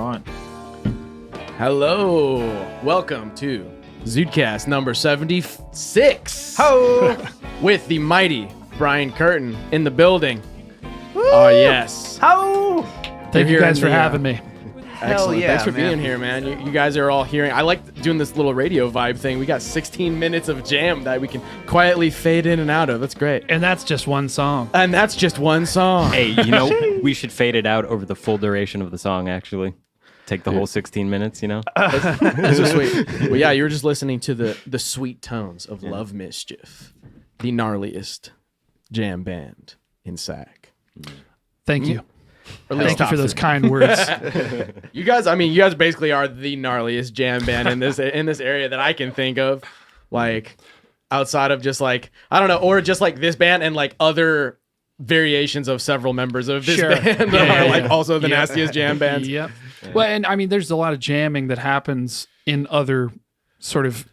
on. Hello. Welcome to ZUDECAST number 76. Ho! With the mighty Brian Curtin in the building. Oh, yes. Ho! Thank you guys for having me. Excellent. yeah, Thanks for man. being here, man. You guys are all hearing. I like doing this little radio vibe thing. We got 16 minutes of jam that we can quietly fade in and out of. That's great. And that's just one song. And that's just one song. Hey, we should fade it out over the full duration of the song, actually. Take the whole 16 minutes, That's so sweet. Well, yeah, you were just listening to the sweet tones of Love Mischief, the gnarliest jam band in SAC. Thank you. Or at least Thank you for top those three. kind words. You guys basically are the gnarliest jam band in this area that I can think of. Like outside of just like, I don't know, or just like this band and like other variations of several members of this Sure. band Yeah, are like yeah. also the nastiest jam bands. Yep. Well, and I mean, there's a lot of jamming that happens in other sort of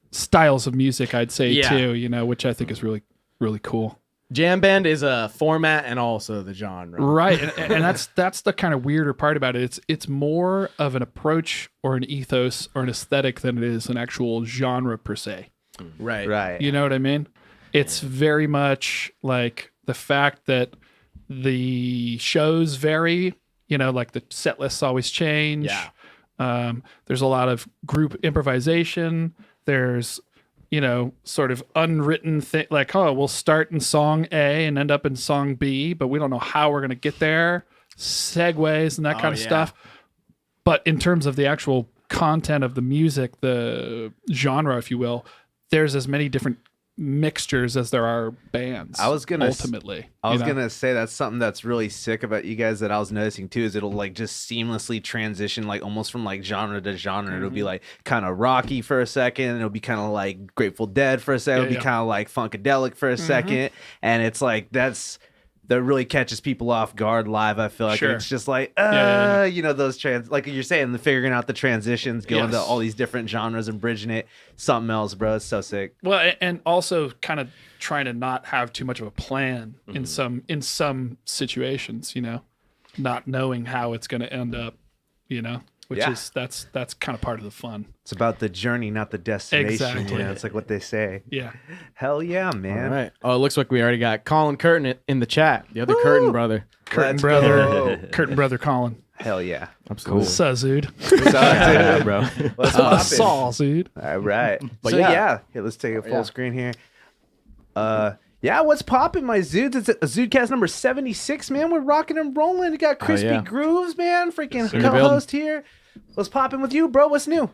styles of music, I'd say, Yeah. too, which I think is really, really cool. Jam band is a format and also the genre. Right. And that's the kind of weirder part about it. It's more of an approach or an ethos or an aesthetic than it is an actual genre per se. Right. Right. You know what I mean? It's very much like the fact that the shows vary, like the set lists always change. Yeah. There's a lot of group improvisation. There's, sort of unwritten thing, like, oh, we'll start in song A and end up in song B, but we don't know how we're going to get there. Segues and that kind of yeah. stuff. But in terms of the actual content of the music, the genre, if you will, there's as many different mixtures as there are bands. Ultimately, I was gonna say that's something that's really sick about you guys that I was noticing too, is it'll like just seamlessly transition like almost from like genre to genre. It'll be like kind of rocky for a second, it'll be kind of like Grateful Dead for a second, it'll be kind of like funkadelic for a second, and it's like that really catches people off guard live. I feel like Sure. and it's just like those like you're saying, the figuring out the transitions, going to all these different genres and bridging it, something else, bro. It's so sick. Well, and also kind of trying to not have too much of a plan in some situations, not knowing how it's going to end up, which is that's kind of part of the fun. It's about the journey, not the destination. Exactly. It's like what they say. Yeah. Hell yeah, man. All right. Oh, it looks like we already got Colin Curtin in the chat. The other Curtin brother. Curtin Let's brother, go. Curtin brother Colin. Hell yeah. Absolutely. Zude. Yeah, bro. Let's pop it. Saul, Zude. All right. But So yeah. let's take a full screen here. Yeah, what's popping, my Zudes? It's a ZUDECAST number 76, man. We're rocking and rolling. We got Crispy yeah. Grooves, man. Freaking In the co-host here. What's popping with you, bro? What's new?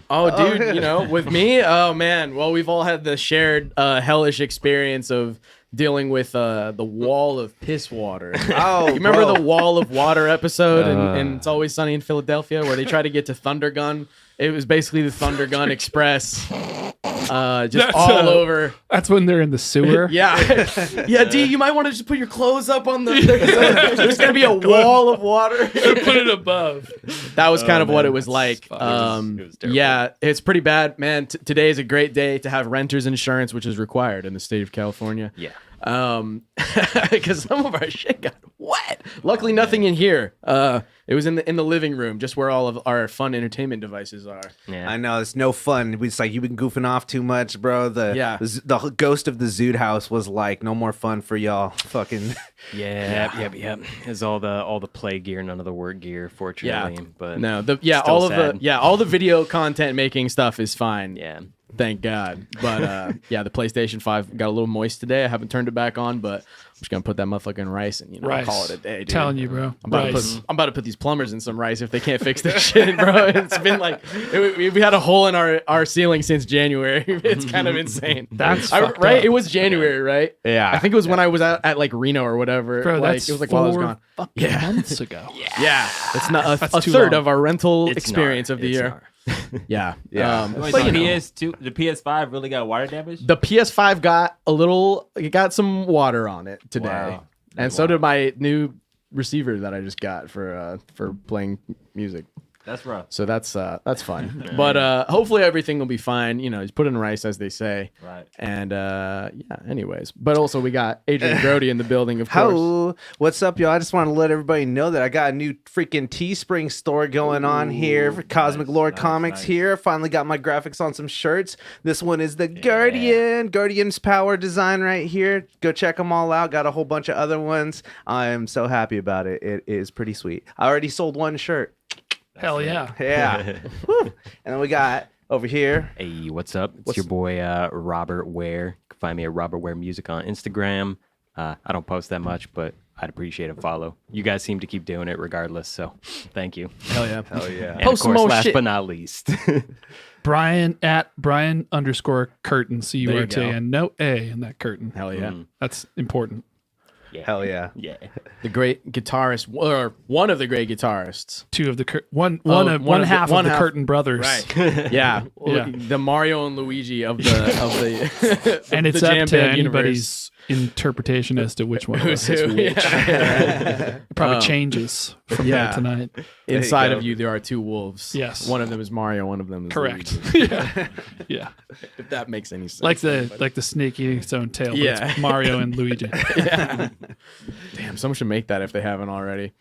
Oh, dude, with me, oh, man. Well, we've all had the shared hellish experience of dealing with the wall of piss water. Oh, you remember bro. the wall of water episode in It's Always Sunny in Philadelphia where they try to get to Thunder Gun? It was basically the Thunder Gun Express. Just all over. That's when they're in the sewer. Yeah. Yeah, D, you might want to just put your clothes up on the... There's going to be a wall of water. Put it above. That was kind of what it was like. It was terrible. Yeah, it's pretty bad, man. Today is a great day to have renter's insurance, which is required in the state of California. Yeah. Because some of our shit got wet. Luckily, nothing in here. It was in the living room, just where all of our fun entertainment devices are. Yeah. I know, it's no fun. It's like you've been goofing off too much, bro. The ghost of the Zude house was like, no more fun for y'all. Fucking... Yep. It's all the play gear, none of the work gear, fortunately. Yeah. But No, still sad. all the video content making stuff is fine. Yeah. Thank God. But the PlayStation 5 got a little moist today. I haven't turned it back on, but I'm just gonna put that motherfucker in rice and Rice. call it a day, dude. Telling you, bro. I'm about to put these plumbers in some rice if they can't fix this shit, bro. It's been like we had a hole in our ceiling since January. It's kind of insane. That's right. fucked up. It was January, right? Yeah. I think it was when I was at like Reno or whatever. Bro, like that's it was like while I was 4 gone. fucking months ago. Yeah, it's not That's a too third long. of our rental It's experience not. of the It's year. not. Yeah. Yeah. Wait, But, the you know. PS2, the PS5 really got water damage? The PS5 got some water on it today. Wow. And so did my new receiver that I just got for playing music. That's rough. So that's fun. But hopefully everything will be fine. You know, he's put in rice, as they say. Right. And anyways. But also we got Adrian Brody in the building, of course. Hello, what's up, y'all? I just want to let everybody know that I got a new freaking Teespring store going on here for Cosmic Lore Comics. Here, finally got my graphics on some shirts. This one is the Guardian's Power design right here. Go check them all out. Got a whole bunch of other ones. I'm so happy about it. It is pretty sweet. I already sold one shirt. Hell yeah. Yeah. Woo. And then we got over here. Hey, what's up? It's your boy Robert Ware. You can find me at Robert Ware Music on Instagram. I don't post that much, but I'd appreciate a follow. You guys seem to keep doing it regardless, so thank you. Hell yeah. Hell yeah. And Post of course, more last shit. but not least, Brian at Brian_Curtin, There you CURT, go. and no A in that Curtin. Hell yeah. That's important. Hell yeah. yeah. The great guitarist, or one of the great guitarists. Two of the one one half of the Curtin brothers. Right. Yeah. Yeah. The Mario and Luigi of the And it's the up jam to band anybody's interpretation as to which one Who's is who? which. Yeah. It probably changes from yeah. night to night. Inside go. of you, there are two wolves. Yes. One of them is Mario. One of them is Correct. Luigi. yeah. Yeah. If that makes any sense. Like the snake eating its own tail. But Yeah. it's Mario and Luigi. Yeah. Damn, someone should make that if they haven't already.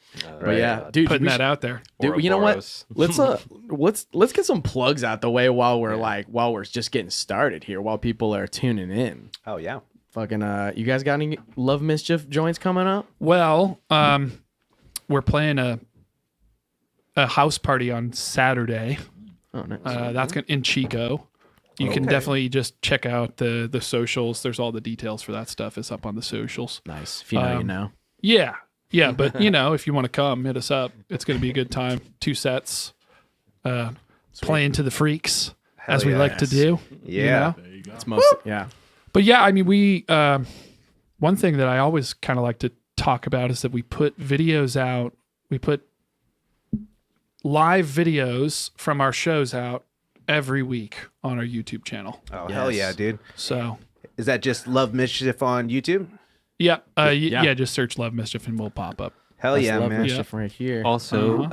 But yeah, dude, Putting we that should- out there. Dude, you know what? Ouroboros. Let's get some plugs out the way while we're just getting started here, while people are tuning in. Oh yeah. Fucking you guys got any Love Mischief joints coming up? Well, we're playing a house party on Saturday. Oh, nice. That's in Chico. You can definitely just check out the socials. There's all the details for that stuff. It's up on the socials. Nice. If you know, you know. Yeah. Yeah. But, if you want to come, hit us up. It's going to be a good time. 2 sets. Playing to the freaks, as we like to do. Yeah. It's most yeah. But yeah, I mean, we one thing that I always kind of like to talk about is that we put videos out. We put live videos from our shows out every week on our YouTube channel. Oh hell yeah, dude. So Is that just Love Mischief on YouTube? yeah, Yeah. yeah, just search Love Mischief and we'll pop up. Hell That's yeah, Love man. Mischief right here. Also,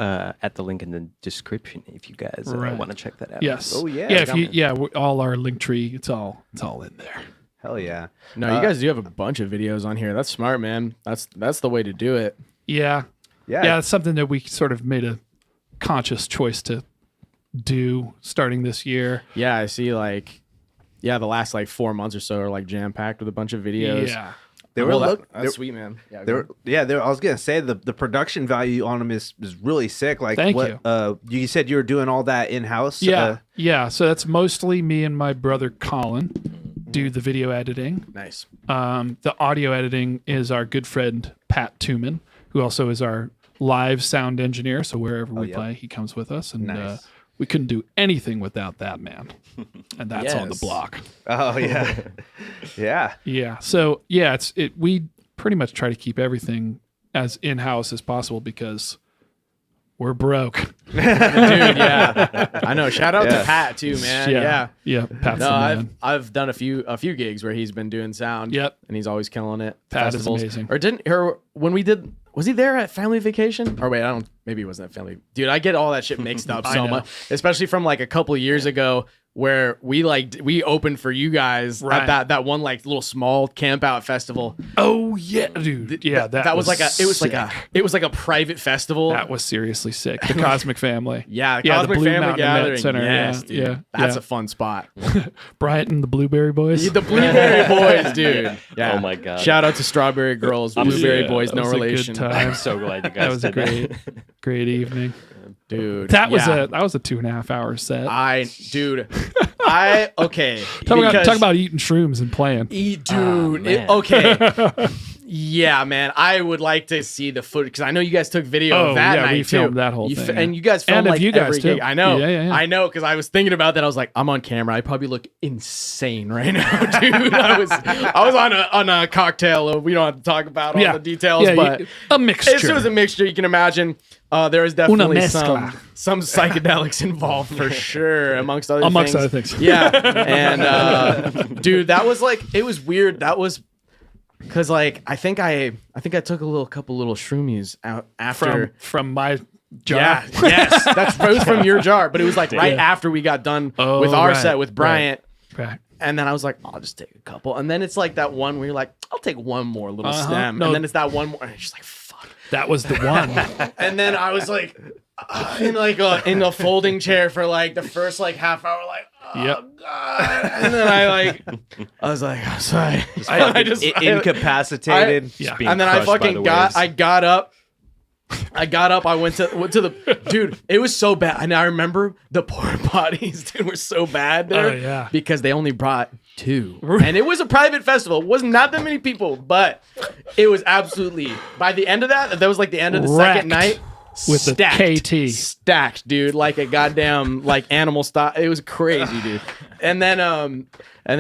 at the link in the description, if you guys Right. want to check that out. Yes. Oh, yeah. Yeah. If you all our link tree, it's all in there. Hell yeah. No, you guys do have a bunch of videos on here. That's smart, man. That's the way to do it. Yeah. Yeah. Yeah. It's something that we sort of made a conscious choice to do starting this year. Yeah, I see. The last 4 months or so are jam packed with a bunch of videos. Yeah. They were that's sweet, man. Yeah, I was gonna say the production value on them is really sick. Like Thank you. You said you were doing all that in house. Yeah. Yeah. So that's mostly me and my brother Colin do the video editing. nice. The audio editing is our good friend Pat Tooman, who also is our live sound engineer. So wherever we yeah. play, he comes with us, and Nice. we couldn't do anything without that man. And that's on the Yes. block. Oh yeah. Yeah. Yeah. So yeah, we pretty much try to keep everything as in house as possible because we're broke. Dude, yeah. I know. Shout out Yeah. to Pat too, man. Yeah. Yeah. Yeah. Pat's No, the I've man. I've done a few gigs where he's been doing sound. Yep. And he's always killing it. Pat is Festivals. amazing. Or when we did, was he there at Family Vacation? Or wait, maybe he wasn't at Family. Dude, I get all that shit mixed up I so know. much, especially from a couple of years ago where we opened for you guys Right. at that one little small camp out festival. Oh yeah, dude. Yeah. That was sick. it was like a private festival. That was seriously sick. The Cosmic Family. Yeah, the Cosmic Blue Family Mountain Event Gathering. Center. Yes, yeah, dude. yeah. That's yeah. a fun spot. Bryant and the Blueberry Boys. The Blueberry Boys, dude. Yeah. Oh my God. Shout out to Strawberry Girls, Blueberry Yeah, Boys, that no was a good relation. time. I'm so glad you guys That was a did that. great evening. Dude. That was yeah. a 2.5 hour set. Okay. Talk about eating shrooms and playing. Dude. man. Okay. Yeah, man. I would like to see the footage because I know you guys took video Oh, of that yeah, night we too. filmed that whole thing, And yeah. you guys filmed And of you guys, every too. gig. I know. Yeah. I know because I was thinking about that. I was like, I'm on camera. I probably look insane right now, dude. I was on a cocktail. We don't have to talk about all the details, but a mixture. it was a mixture. You can imagine. There is definitely mezcla. some psychedelics involved for sure, amongst other things. things. Yeah, and dude, that was it was weird. That was because I think I took a couple little shroomies out after. from my jar. Yeah, yes, it was from your jar, but it was like right Yeah. after we got done Oh, with our right, set with Bryant. Right. And then I was like, I'll just take a couple. And then it's like that one where you're like, I'll take one more little stem. No. And then it's that one more. And it's just like, fuck. That was the one. And then I was like, in a folding chair for like the first like half hour, like, oh Yep. God. And then I was like, I'm sorry. Incapacitated. Yeah. Being And then I crushed by fucking the got waves. I got up. I went to the dude. It was so bad, and I remember the porta potties, dude, were so bad there. Oh, yeah. Because they only brought 2, and it was a private festival. It was not that many people, but it was absolutely. By the end of that was like the end of the Wrecked second night. with the KT. Stacked, dude, like a goddamn like animal stock. It was crazy, dude. And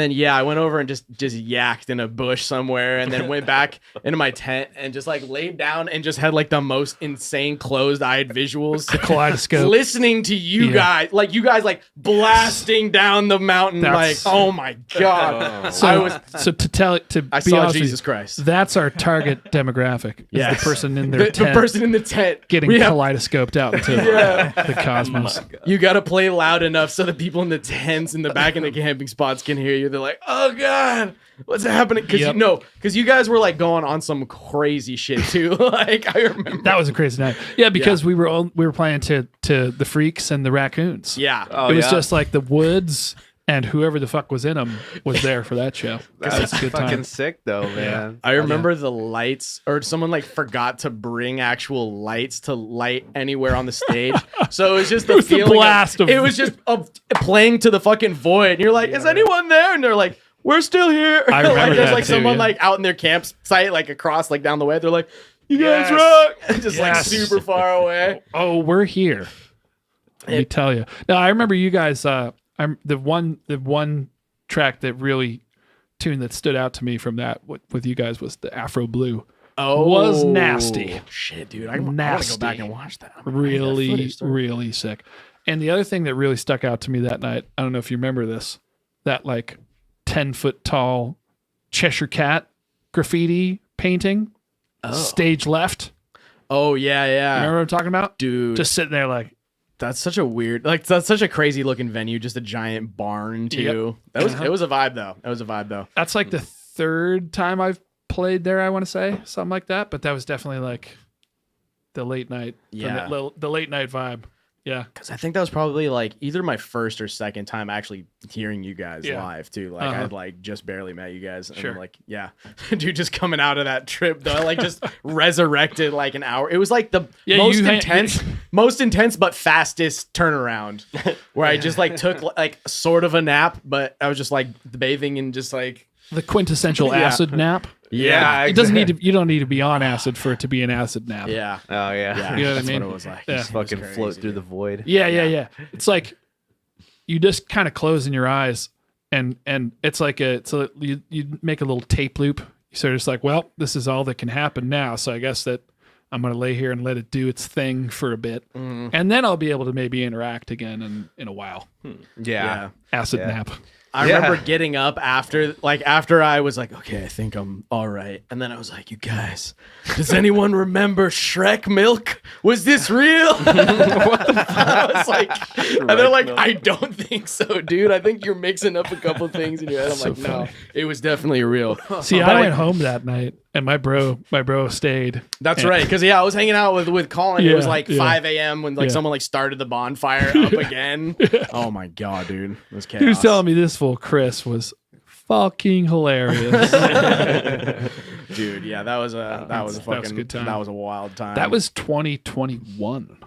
then yeah, I went over and just yacked in a bush somewhere, and then went back into my tent and just like laid down and just had like the most insane closed-eyed visuals, Kaleidoscope. listening to you guys, like blasting down the mountain, That's- like oh my god. So, so to I be saw honest with Jesus you, Christ. that's our target demographic. Is Yes. the person in their The tent person in the tent getting We have- kaleidoscoped out into the cosmos. You got to play loud enough so the people in the tents in the back in the camping spots can hear you. They're like, "Oh God, what's happening?" Because Yep. you guys were like going on some crazy shit too. Like I remember. That was a crazy night. Yeah, because we were playing to the Freaks and the Raccoons. Yeah. Oh, it was yeah. just like the Woods and whoever the fuck was in them was there for that show. That was a good fucking time. sick though, man. I remember the lights, or someone like forgot to bring actual lights to light anywhere on the stage. So it was just the was the feeling. blast of- it was just playing to the fucking void. And you're like, "Is anyone there?" And they're like, "We're still here." I remember like, there's that like too, someone yeah. like out in their campsite, like across, like down the way. They're like, "You guys Yes. rock!" And just like Yes. super far away. Oh, we're here. Let me tell you. Now I remember you guys. I'm the one track that really tune that stood out to me from that with you guys was the Afro Blue. Was nasty. Shit, dude. I want to Nasty. go back and watch that. I'm gonna find that Really, footage, though. really sick. And the other thing that really stuck out to me that night, I don't know if you remember this, that like 10-foot tall Cheshire Cat graffiti painting, stage left. Oh yeah, yeah. Remember what I'm talking about? Dude, Just sitting there like, that's such a weird, like that's such a crazy looking venue. Just a giant barn too. That was it was a vibe though. It was a vibe though. that's like the third time I've played there, I want to say, something like that. But that was definitely like the late night, Yeah. the late night vibe. Yeah. Because I think that was probably like either my first or second time actually hearing you guys Yeah. live too. Like Uh-huh. I'd like just barely met you guys. And Sure. I'm like, yeah. Dude, just coming out of that trip though, like just resurrected like an hour. It was like the Yeah, most intense but fastest turnaround where I just like took like sort of a nap, but I was just like bathing in just like The quintessential Yeah. acid nap. Yeah, It doesn't need to. You don't need to be on acid for it to be an acid nap. yeah. Oh yeah. Yeah, You know what I that's mean? what it was like. Yeah. Just fucking It was float crazy, through dude. the void. Yeah. It's like you just kind of closing your eyes, and it's like you make a little tape loop. You sort of just like, well, this is all that can happen now. So I guess that I'm gonna lay here and let it do its thing for a bit, and then I'll be able to maybe interact again in a while. Yeah. Acid Yeah. nap. I Yeah. remember getting up after I was like, okay, I think I'm all right. And then I was like, you guys, does anyone remember Shrek milk? Was this real? What the fuck? I was like, and they're like, I don't think so, dude. I think you're mixing up a couple things in your head. I'm So like, no, funny. it was definitely real. See, But I went home that night, and my bro stayed. That's right. Because I was hanging out with Colin. It was Yeah, like yeah. 5 a.m. when like Yeah. someone like started the bonfire up again. Oh my God, dude. It was chaos. He was telling me this fool Chris was fucking hilarious. Dude, yeah, that was a good time. that was a wild time. That was 2021,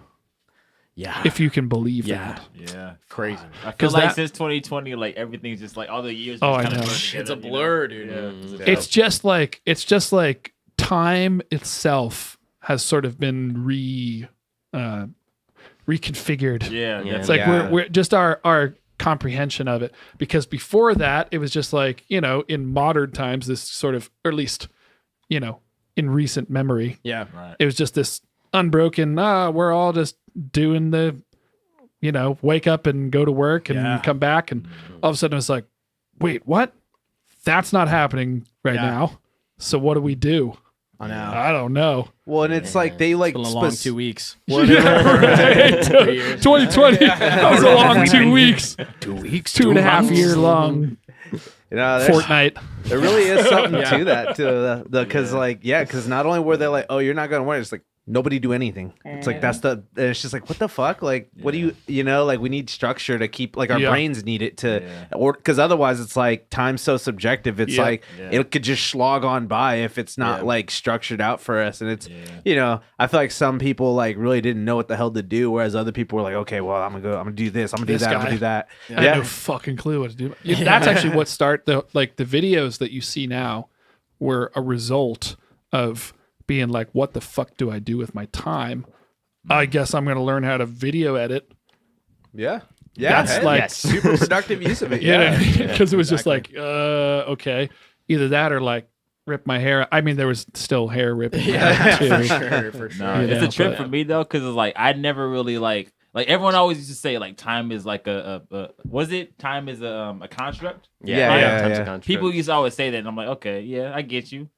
yeah. if you can believe Yeah. that. Yeah, crazy. I feel 'Cause like that- since 2020, like everything's just like all the years. Oh, just I kinda know. blur It's together, a you know? blur, dude. Yeah. It's just like time itself has sort of been reconfigured. Yeah, Yeah. It's like Yeah. we're just our comprehension of it, because before that it was just like, in modern times, this sort of, or at least, in recent memory, Yeah. right. it was just this unbroken, we're all just doing the, wake up and go to work and Yeah. come back, and all of a sudden it's like, wait, what? That's not happening right Yeah. now. So what do we do? I know. I don't know. Well, and it's like they like It's been a long spec- 2 weeks. 2020. That was a long 2 weeks. 2 weeks, 2.5 year long You know, there's- fortnight. there really is something to that, to the because because not only were they like, oh, you're not gonna wear it, it's like nobody do anything. It's like that's the. And it's just like, what the fuck? Like, what do you know? Like, we need structure to keep. Like, our brains need it to, or because otherwise, it's like time's so subjective. It's like it could just slog on by if it's not like structured out for us. And it's you know, I feel like some people like really didn't know what the hell to do, whereas other people were like, okay, well, I'm gonna do this, I'm gonna do that, I'm gonna do that. I had no fucking clue what to do. That's actually what the videos that you see now were a result of being like, what the fuck do I do with my time? I guess I'm going to learn how to video edit. Yeah. That's hey, like super productive use of it. Yeah, because it was just like, okay, either that or like rip my hair. I mean, there was still hair ripping too. For sure. No, You it's know, a trip but- for me though, because it's like I never really like everyone always used to say like time is like a was it time is a construct? Yeah. Time's a construct. People used to always say that, and I'm like, okay, yeah, I get you.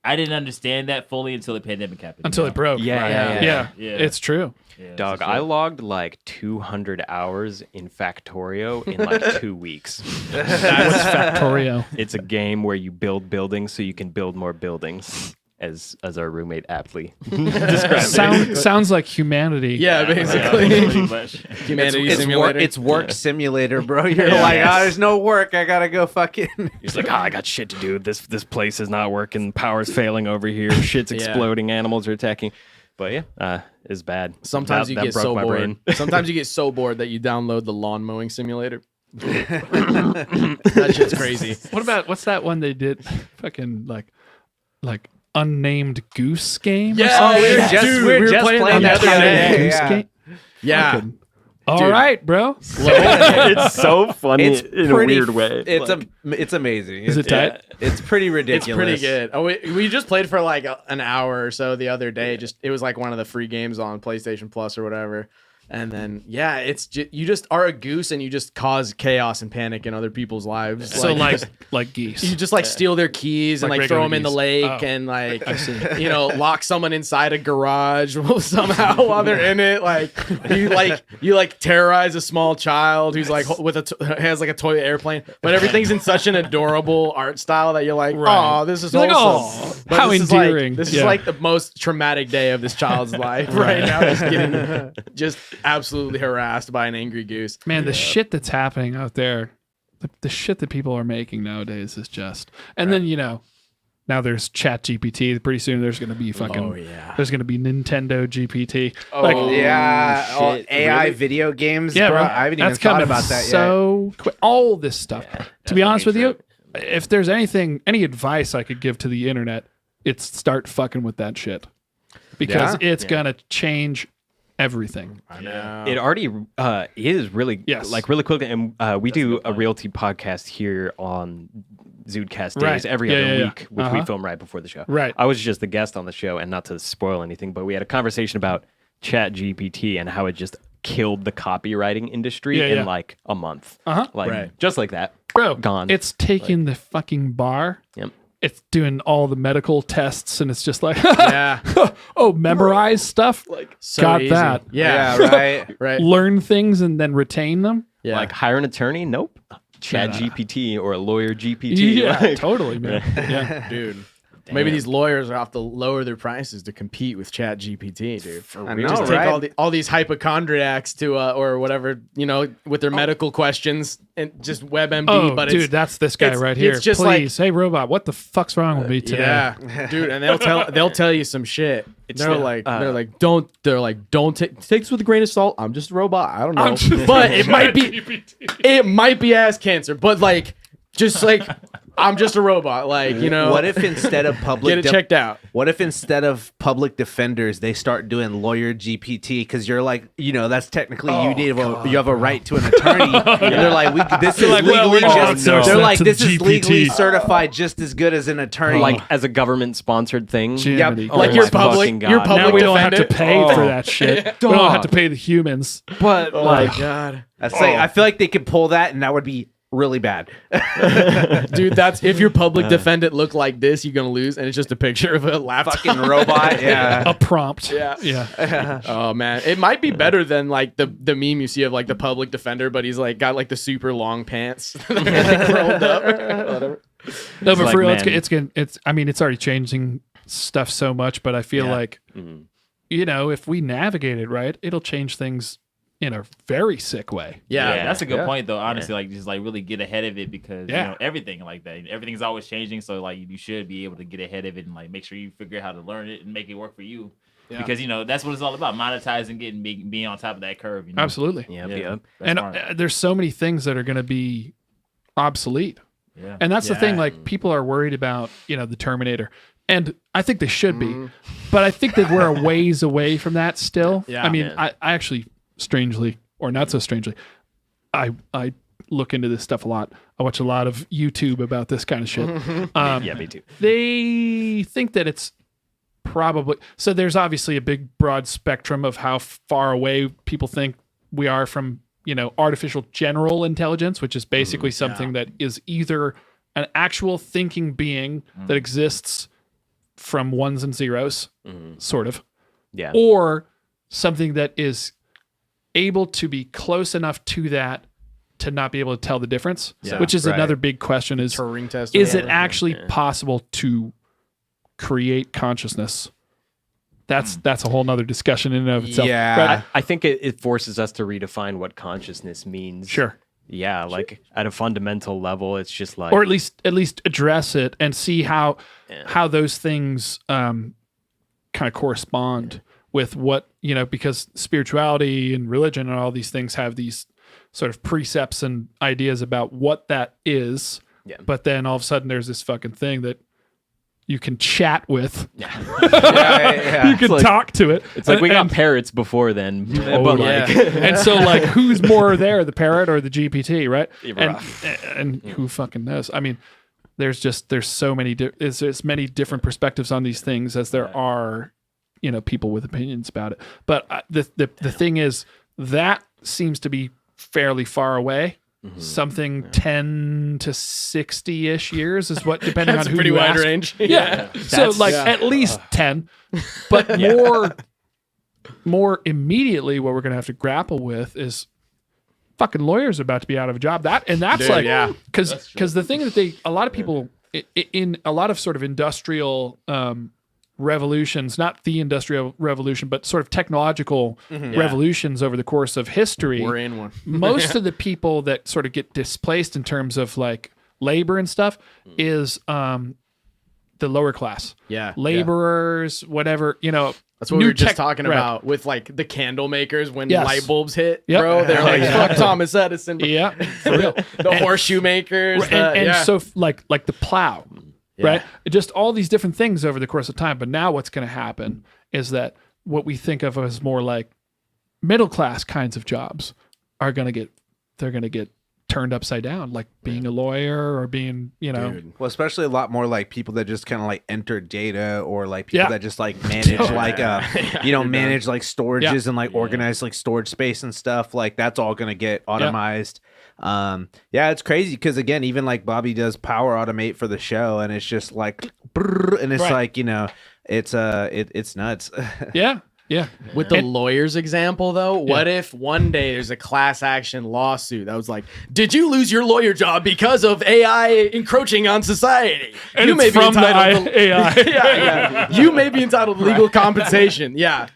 I didn't understand that fully until the pandemic happened. Until it broke. Yeah. It's true. Yeah, Dog, so I logged like 200 hours in Factorio in like 2 weeks. What's Factorio? It's a game where you build buildings so you can build more buildings, as our roommate aptly described it. Sounds like humanity. Yeah, basically. pretty much. Humanity It's simulator. it's work simulator, bro. You're like, oh, there's no work. I gotta go fucking. He's like, I got shit to do. This place is not working. Power's failing over here. Shit's exploding. Animals are attacking. But yeah, it's bad. Sometimes That you get broke so my bored. brain. Sometimes you get so bored that you download the lawn mowing simulator. That shit's crazy. What's that one they did? Fucking like unnamed goose game. or Yeah, something? we were just, Dude, we were we were just playing playing that that the other day. today. Goose Yeah. game. Yeah. Fucking- All right, bro. It's so funny It's in a weird way. It's amazing. Is it tight? It's pretty It's ridiculous. pretty good. Oh, we just played for like an hour or so the other day. It was like one of the free games on PlayStation Plus or whatever. And then it's you just are a goose and you just cause chaos and panic in other people's lives. So like like geese. you just like steal their keys and Like like throw them regular in the geese. lake Oh. and like lock someone inside a garage somehow while they're in it. Like you terrorize a small child who's like has like a toy airplane, but everything's in such an adorable art style that you're like, Right. oh, this is You're like, wholesome. "Aw, But how this endearing." This Yeah. is like the most traumatic day of this child's life right now. Just getting absolutely harassed by an angry goose. Man, the shit that's happening out there, the shit that people are making nowadays is just. And then now there's Chat GPT. Pretty soon there's going to be fucking. There's going to be Nintendo GPT. All AI really? video games. Yeah, bro. bro. I haven't even That's thought coming about that yet. so quick. All this stuff. To be honest with fucking you, if there's any advice I could give to the internet, it's start fucking with that shit because it's gonna change everything. I know. It already is really really quickly, and we do a realty podcast here on ZUDECAST days Right. every Yeah, other yeah, week, yeah. which we film right before the show. Right. I was just the guest on the show, and not to spoil anything, but we had a conversation about Chat GPT and how it just killed the copywriting industry in like a month. Just like that. Bro, Gone. It's taking the fucking bar. Yep. It's doing all the medical tests, and it's just like, Yeah. oh, memorize stuff. So Got easy. that. Yeah. right. Right. Learn things and then retain them. Yeah. Like hire an attorney? Nope. Chat GPT or a lawyer GPT. Yeah, Like, totally, man. Yeah. dude. Maybe these lawyers will have to lower their prices to compete with Chat GPT, dude. I We know, just take right? all these hypochondriacs to or whatever, with their medical questions and just WebMD. Oh, but dude, it's, that's this guy it's- right here. it's just Please, hey robot, what the fuck's wrong with me today? yeah, dude, and they'll tell you some shit. They're the- like don't take this with a grain of salt. I'm just a robot. I don't know, I'm just but it might be ass cancer. But I'm just a robot. What if instead of public get it checked out? What if instead of public defenders they start doing lawyer GPT because you're like that's technically you have a right to an attorney and they're like this is legally they're like this is legally certified just as good as an attorney like as a government sponsored thing. Jiminy. Like Oh your my public, fucking God. your public Now we don't have to defender. pay for that shit. We don't have to pay the humans. But Oh my god. I feel like they could pull that and that would be really bad. Dude, that's if your public defendant looked like this, you're gonna lose, and it's just a picture of a laptop. Fucking robot. Yeah. A prompt. Yeah. Yeah. Oh man, it might be better than like the meme you see of like the public defender, but he's like got like the super long pants, like, rolled up. Whatever. No, but like, for real, man. it's. I mean, it's already changing stuff so much, but I feel like, you know, if we navigate it right, it'll change things in a very sick way. Yeah, That's a good Yeah. point, though. Honestly, like just like really get ahead of it because you know everything like that. Everything's always changing, so like you should be able to get ahead of it and like make sure you figure out how to learn it and make it work for you. Yeah. Because you know that's what it's all about: monetizing, being on top of that curve. You know? Absolutely. Yep, Yeah. yep. That's And smart. there's so many things that are going to be obsolete. Yeah. And that's the thing, Yeah. like people are worried about, you know, the Terminator. And I think they should be. But I think that we're a ways away from that still. Yeah. I mean, Yeah. I actually strangely or not so strangely, I look into this stuff a lot. I watch a lot of YouTube about this kind of shit. Yeah, me too. They think that it's probably so there's obviously a big broad spectrum of how far away people think we are from, you know, artificial general intelligence, which is basically something that is either an actual thinking being that exists from ones and zeros, sort of, Yeah. or something that is able to be close enough to that to not be able to tell the difference, Yeah, which is right. another big question is Turing test. is or it whatever. actually possible to create consciousness? That's a whole nother discussion in and of itself. Yeah. Right? I think it forces us to redefine what consciousness means. Sure. Yeah, like at a fundamental level, it's just like, Or at least address it and see how those things kind of correspond with what, you know, because spirituality and religion and all these things have these sort of precepts and ideas about what that is. Yeah. But then all of a sudden there's this fucking thing that you can chat with. Yeah, yeah. You can like- talk to it. it's like we got And- parrots before then, Oh, but yeah. like, and so like who's more there, the parrot or the GPT, right? Yeah, And who fucking knows? I mean, there's so many there's as many different perspectives on these things as there are, you know, people with opinions about it. But the thing is that seems to be fairly far away. Something 10 to 60-ish years is what, depending That's on a who pretty you wide ask. range. Yeah. So That's- like yeah. at least 10, but more immediately what we're going to have to grapple with is fucking lawyers are about to be out of a job. That's Dude, like, yeah. because the thing that a lot of people in a lot of sort of industrial revolutions, not the industrial revolution, but sort of technological revolutions over the course of history, We're in one. most of the people that sort of get displaced in terms of like labor and stuff is the lower class. Yeah. Laborers, whatever, you know. That's what we new were just tech- talking right. about with like the candle makers when Yes. light bulbs hit, Yep. bro. They're like, Yeah. fuck Thomas Edison. Yeah, for real. The horseshoe makers. and yeah. so like the plow, Yeah. right? Just all these different things over the course of time. But now what's going to happen is that what we think of as more like middle class kinds of jobs are going to get turned upside down, like being a lawyer or being, you know, Dude. Well, especially a lot more like people that just kind of like enter data or like people Yeah. that just like manage like manage like storages Yeah. and like organize like storage space and stuff. Like that's all gonna get automized. Yeah, it's crazy because again, even like Bobby does Power Automate for the show, and it's just like, brrr, and it's Right. like, you know, it's nuts. yeah. Yeah. With the lawyer's example, though, what if one day there's a class action lawsuit that was like, "Did you lose your lawyer job because of AI encroaching on society? And you it's from the AI. yeah. You may be entitled to legal compensation. Yeah,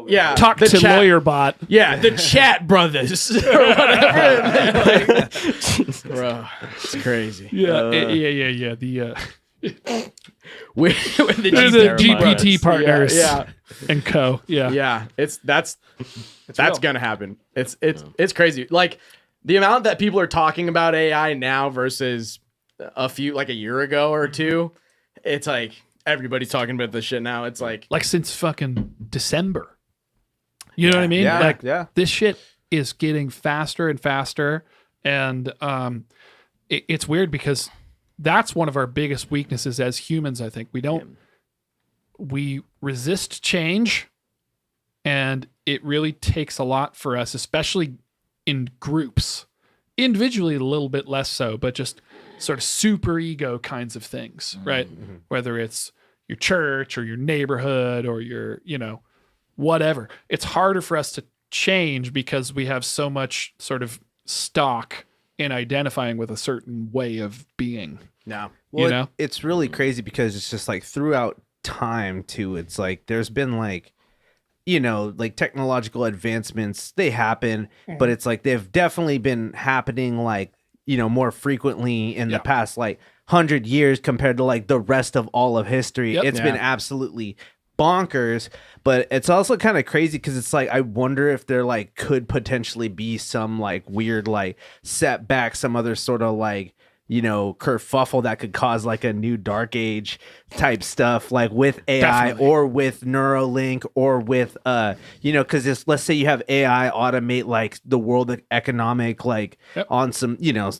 yeah. Talk The to chat- lawyer bot. Yeah, the Chat Brothers or whatever. Like, bro, it's crazy. Yeah. Yeah. The With the the G- GPT partners Yeah, and co. Yeah. yeah. That's real. gonna happen. It's crazy. Like the amount that people are talking about AI now versus a year ago or two. It's like everybody's talking about this shit now. It's like Like since fucking December. You know what I mean? Yeah, Like yeah. this shit is getting faster and faster. And it's weird because that's one of our biggest weaknesses as humans, I think. We resist change, and it really takes a lot for us, especially in groups, individually a little bit less so, but just sort of super ego kinds of things, right? Whether it's your church or your neighborhood or your, whatever. It's harder for us to change because we have so much sort of stock in identifying with a certain way of being. No. Well, it's really crazy because it's just like throughout time too. It's like there's been like, like technological advancements, they happen, but it's like they've definitely been happening like, more frequently in the past like 100 years compared to like the rest of all of history. It's been absolutely bonkers, but it's also kind of crazy because it's like I wonder if there like could potentially be some like weird like setback, some other sort of like kerfuffle that could cause like a new dark age type stuff like with AI Definitely. or with Neuralink or with because let's say you have AI automate like the world economic like on some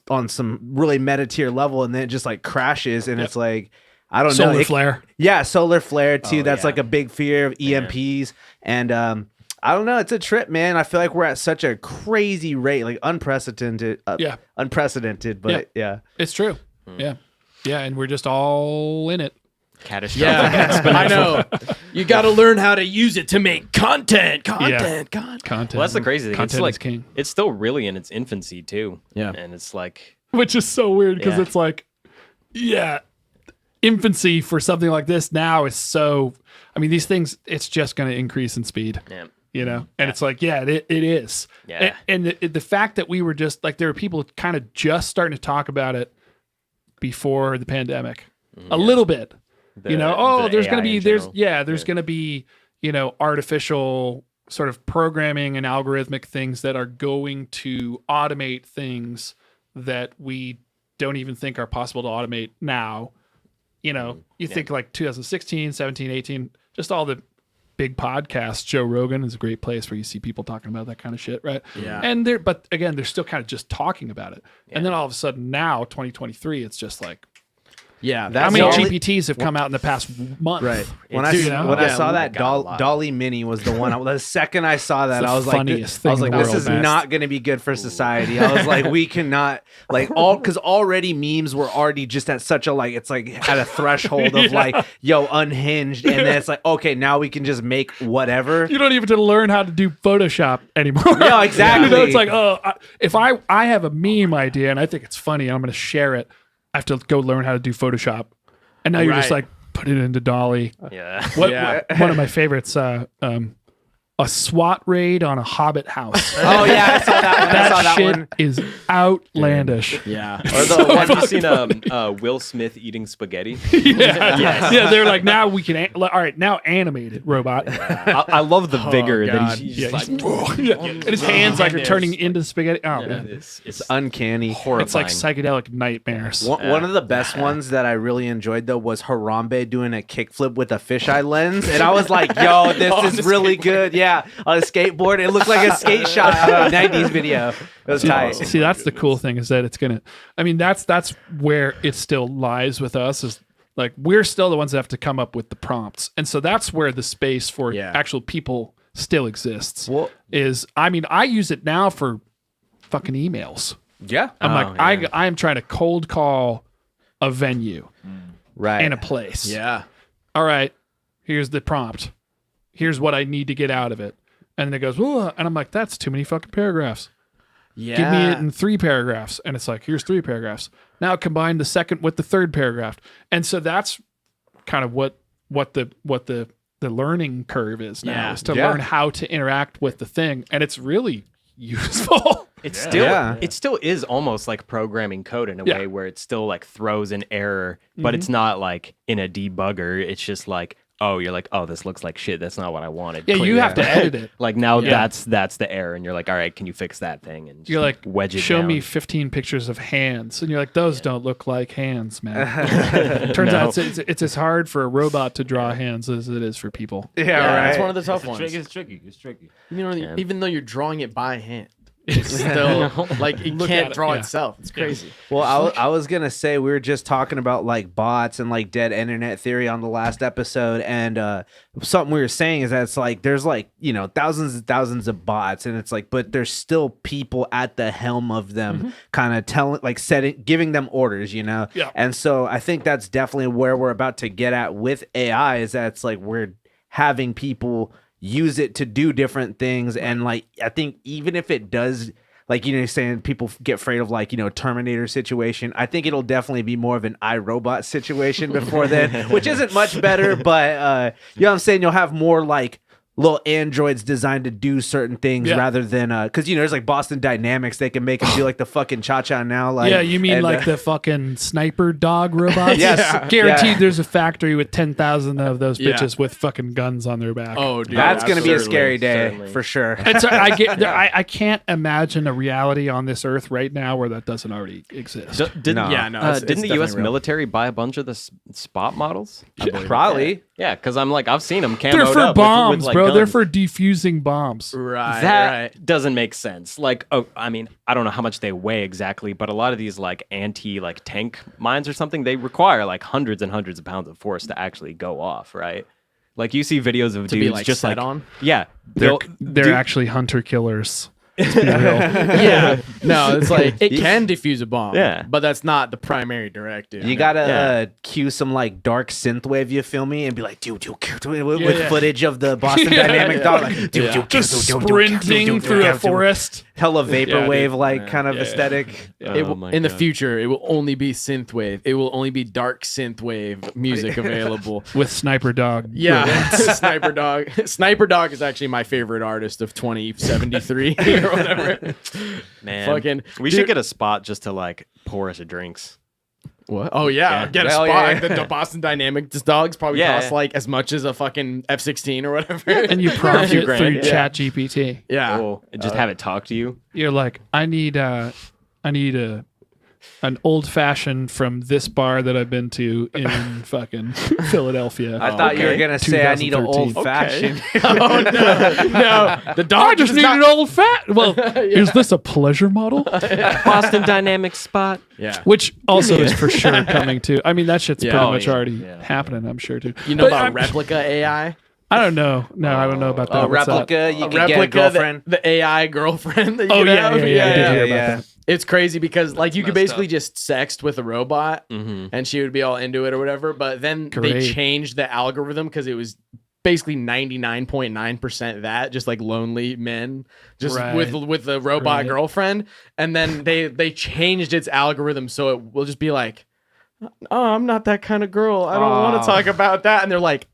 on some really meta tier level, and then it just like crashes and it's like I don't know. Solar flare. Yeah, solar flare too. That's like a big fear of EMPs. And I don't know. It's a trip, man. I feel like we're at such a crazy rate, like unprecedented. Unprecedented, but yeah. It's true. Yeah. Yeah. And we're just all in it. Catastrophic. I know. You got to learn how to use it to make content. Content. Well, that's the crazy thing. Content It's like is king. it's still really in its infancy too. Yeah. And it's like Which is so weird because Yeah. it's like, infancy for something like this now is so, these things, it's just going to increase in speed. yeah. And it's like, it is. Yeah. And the fact that we were just like, there were people kind of just starting to talk about it before the pandemic a little bit, The there's going to AI be, in there's general. going to be, artificial sort of programming and algorithmic things that are going to automate things that we don't even think are possible to automate now. You think like 2016, 17, 18, just all the big podcasts. Joe Rogan is a great place where you see people talking about that kind of shit, right? Yeah. And but again, they're still kind of just talking about it. And then all of a sudden now, 2023, it's just like, Yeah. how many the only- GPTs have come out in the past month? Right. When It's, I saw that got a lot. Dolly Mini was the one. The second I saw that, It's the I was like, funniest I was thing like, in the this world, is man. not going to be good for society. I was like, we cannot because already memes were already just at such a like, it's like at a threshold of like, unhinged, and then it's like, okay, now we can just make whatever. You don't even have to learn how to do Photoshop anymore. No, exactly. It's like, if I have a meme idea and I think it's funny, and I'm going to share it, I have to go learn how to do Photoshop. And now you're just Right. like, put it into Dolly. Yeah. One of my favorites, a SWAT raid on a Hobbit house. Oh yeah, I saw that one. I saw That that shit one. is outlandish. Yeah. Or the one Have you seen Will Smith eating spaghetti? Yeah, they're like, now we can, all right, now animate it, robot. I love the vigor that God. he's Yeah, just he's- like. and his hands like are turning into spaghetti. Oh, man. It's uncanny. horrifying. It's like psychedelic nightmares. One of the best ones that I really enjoyed though was Harambe doing a kickflip with a fisheye lens, and I was like, "Yo, this is really good." Yeah, on a skateboard, it looked like a skate shot out of a '90s video. It was tight. See, that's the cool thing is that it's gonna. That's where it still lies with us. Is like we're still the ones that have to come up with the prompts, and so that's where the space for actual people still exists. Well- I use it now for fucking emails. Yeah, I am trying to cold call a venue right. in a place. Yeah. All right, here's the prompt. Here's what I need to get out of it. And then it goes, "Ooh," and I'm like, that's too many fucking paragraphs. Yeah. Give me it in 3 paragraphs. And it's like, here's 3 paragraphs. Now combine the second with the third paragraph. And so that's kind of what the learning curve is now, Yeah. is to Yeah. learn how to interact with the thing. And it's really useful. It's still Yeah. it still is almost like programming code in a Yeah. way where it still like throws an error, but it's not like in a debugger. It's just like, oh, you're like, oh, this looks like shit. That's not what I wanted. Yeah, you Clear have to that. edit it. Like now Yeah. that's the error, and you're like, all right, can you fix that thing? And You're like, wedge it show down. me 15 pictures of hands. And you're like, those don't look like hands, man. Turns out it's as hard for a robot to draw hands as it is for people. Yeah, Yeah, right. that's one of the tough ones. It's tricky. It's tricky. Even though you're drawing it by hand. It's still like it Look can't at it, draw yeah. itself. It's crazy. Well, I was gonna say we were just talking about like bots and like dead internet theory on the last episode, and something we were saying is that it's like there's like thousands and thousands of bots, and it's like but there's still people at the helm of them, kind of telling giving them orders, Yeah. And so I think that's definitely where we're about to get at with AI is that it's like we're having people use it to do different things, and like I think even if it does, like you're saying people get afraid of like Terminator situation, I think it'll definitely be more of an iRobot situation before then, which isn't much better, but you know what I'm saying, you'll have more like little androids designed to do certain things rather than because there's like Boston Dynamics, they can make them do like the fucking cha-cha now, like you mean like the fucking sniper dog robots? Yes. Guaranteed Yeah. there's a factory with 10,000 of those bitches with fucking guns on their back. Oh, dude, that's gonna be a Certainly, scary day certainly. for sure. It's, I can't imagine a reality on this earth right now where that doesn't already exist. Didn't No. Yeah, no, it's didn't the definitely U.S. real. military buy a bunch of the Spot models? I believe. Probably. Yeah, because I've seen them. They're for bombs, bro. They're for defusing bombs. Right, That right. doesn't make sense. Like, I mean, I don't know how much they weigh exactly, but a lot of these like tank mines or something, they require like hundreds and hundreds of pounds of force to actually go off, right? Like you see videos of To dudes be like just set like on. yeah, They're actually hunter killers. Yeah, no, it's like it can defuse a bomb. Yeah. but that's not the primary directive. You gotta Yeah. cue some like dark synthwave you feel me and be like, dude, with yeah. footage of the Boston Dynamic dog, like, Just sprinting through a forest. hella vaporwave dude. like kind of aesthetic. It will, my in the God. future, it will only be synthwave. It will only be dark synthwave music available. With sniper dog. Yeah, Sniper Dog. Sniper Dog is actually my favorite artist of 2073 or whatever. man. Fucking, we dude- should get a spot just to like pour us a drinks. What? Oh yeah, Yeah. get a Hell spot. yeah. The Boston Dynamics dogs probably Yeah. cost like as much as a fucking F-16 or whatever. And you prompt few it grand, through yeah. Chat GPT. yeah. Oh, and just have it talk to you. You're like, I need an old fashioned from this bar that I've been to in fucking Philadelphia. I thought you were okay. gonna say I need an 2013. old fashioned. Oh no, the dog I just does need not- an old fat. Well, is this a pleasure model? Boston Dynamics spot. Yeah. Which also is for sure coming too. I mean, that shit's Yeah. pretty Oh, much yeah. already Yeah. happening, I'm sure too. You know But about I'm- Replica AI? I don't know. No, I don't know about that. A What's that? replica, you A can get a girlfriend. the AI girlfriend that you Oh can yeah, have? yeah, yeah, I did hear about yeah. that. It's crazy because like you could messed basically up. just sext with a robot and she would be all into it or whatever. But then they Great. changed the algorithm because it was basically 99.9% that, just like lonely men, just Right. with the robot Right. girlfriend. And then they changed its algorithm so it will just be like, oh, I'm not that kind of girl. I don't want Aw. to talk about that. And they're like,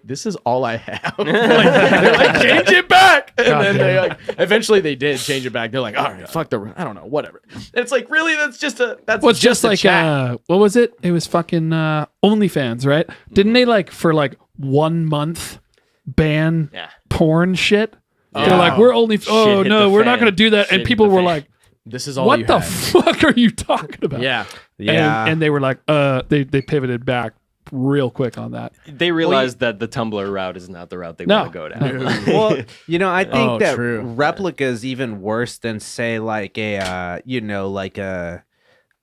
this is all I have. they're like, change it back. And God then damn. they like, eventually they did change it back. They're like, all right, fuck I don't know, whatever. And it's like, really, that's Well, it's just a like chat. what was it? It was fucking OnlyFans, right? Didn't they like for like 1 month ban Yeah. porn shit? They're Oh. like, we're only. Oh hit no, the we're not fan. going to do that. Shit And hit people the were fan. like, This is all "What you the had. fuck are you talking about?" Yeah. Yeah. And they were like, they pivoted back real quick on that. They realized that the Tumblr route is not the route they No. want to go down. Well, I think Oh, that true. replica is even worse than say like a like a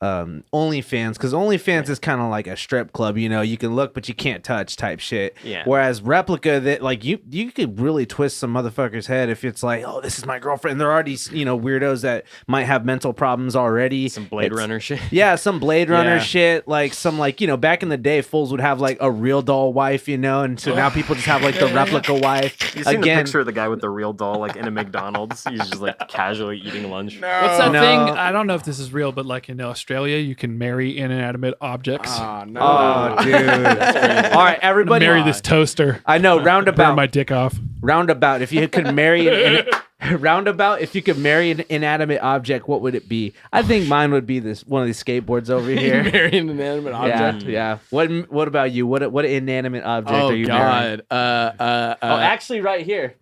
OnlyFans, because OnlyFans is kind of like a strip club. You can look but you can't touch type shit. Yeah. Whereas replica, that like you could really twist some motherfucker's head if it's like, oh, this is my girlfriend. They're already weirdos that might have mental problems already. Some Blade It's- Runner shit. Yeah, some Blade Runner Yeah. shit, like some back in the day, fools would have like a real doll wife, and so now people just have like the replica wife. You seen the Again, picture of the guy with the real doll, like in a McDonald's? He's just like casually eating lunch. What's that No. thing? I don't know if this is real, but like in Australia, you can marry inanimate objects. Oh, no. Oh, dude! All right, everybody. Marry this toaster. I know Burn roundabout. my dick off. Roundabout. If you could marry roundabout, if you could marry an inanimate object, what would it be? I think mine would be one of these skateboards over here. Marry an inanimate object. Yeah. What about you? What inanimate object Oh are you marrying? God. Oh, actually, right here.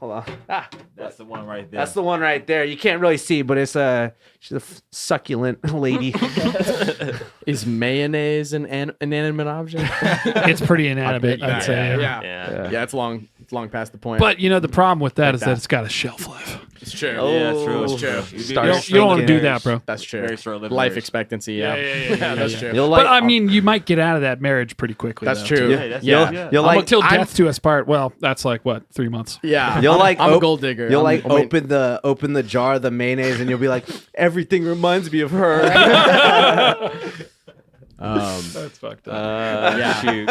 Hold on. That's the one right there. That's the one right there. You can't really see, but it's she's a succulent lady. Is mayonnaise an inanimate object? It's pretty inanimate, I'd say. Yeah. Yeah. Yeah, it's long past the point. But the problem with that is that. that it's got a shelf life. It's true. Yeah, it's true. It's It's true. true. Start You don't want to do shaking. that, bro. That's true. Very short-lived Life marriage. expectancy. Yeah, Yeah, that's yeah. true. You'll like, But I mean, you might get out of that marriage pretty quickly. That's though, true. too. Yeah, that's Yeah. you'll I'm like, till death do us part. Well, that's like what, 3 months. Yeah, You'll like I'm a op- gold digger. You'll I'm- like open the jar of the mayonnaise and you'll be like, everything reminds me of her. That's fucked up. Shoot.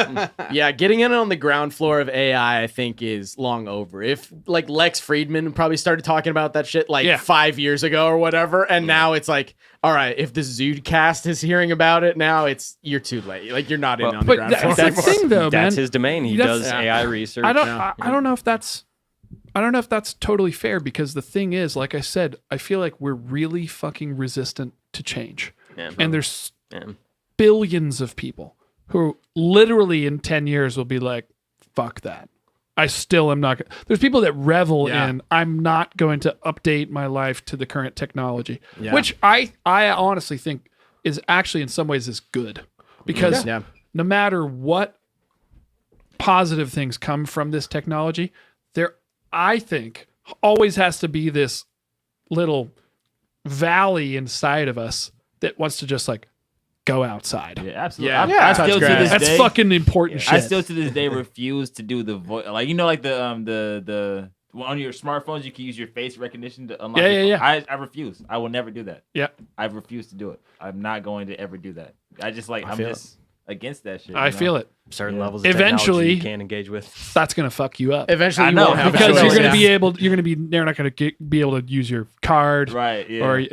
Yeah, getting in on the ground floor of AI, I think, is long over. If like Lex Friedman probably started talking about that shit like 5 years ago or whatever, and now it's like, all right, if the ZUDECAST is hearing about it now, you're too late. Like you're not in on the But ground floor. that's the thing, though, man. That's his domain. He That's- does Yeah. AI research. I don't know if that's totally fair, because the thing is, like I said, I feel like we're really fucking resistant to change. Yeah. And there's Yeah. billions of people who literally in 10 years will be like, fuck that. I still am not. There's people that revel Yeah. in, I'm not going to update my life to the current technology, Yeah. which I honestly think is actually in some ways is good, because Yeah. no matter what positive things come from this technology, there, I think, always has to be this little valley inside of us that wants to just like go outside. Yeah, absolutely. Yeah. I Touch still to grass. this That's day, fucking important shit. I still to this day refuse to do the voice. Like like the well, on your smartphones you can use your face recognition to unlock. Yeah, your yeah, phone. I refuse. I will never do that. Yeah. I refuse to do it. I'm not going to ever do that. I just like I'm feel just against that shit. I feel it. Certain Yeah. levels of Eventually- technology you can't engage with. That's gonna fuck you up. Eventually, I you know, won't have a Because choice. you're gonna Yeah. be able. You're gonna be. They're not gonna be able to use your card. Right. Yeah. Or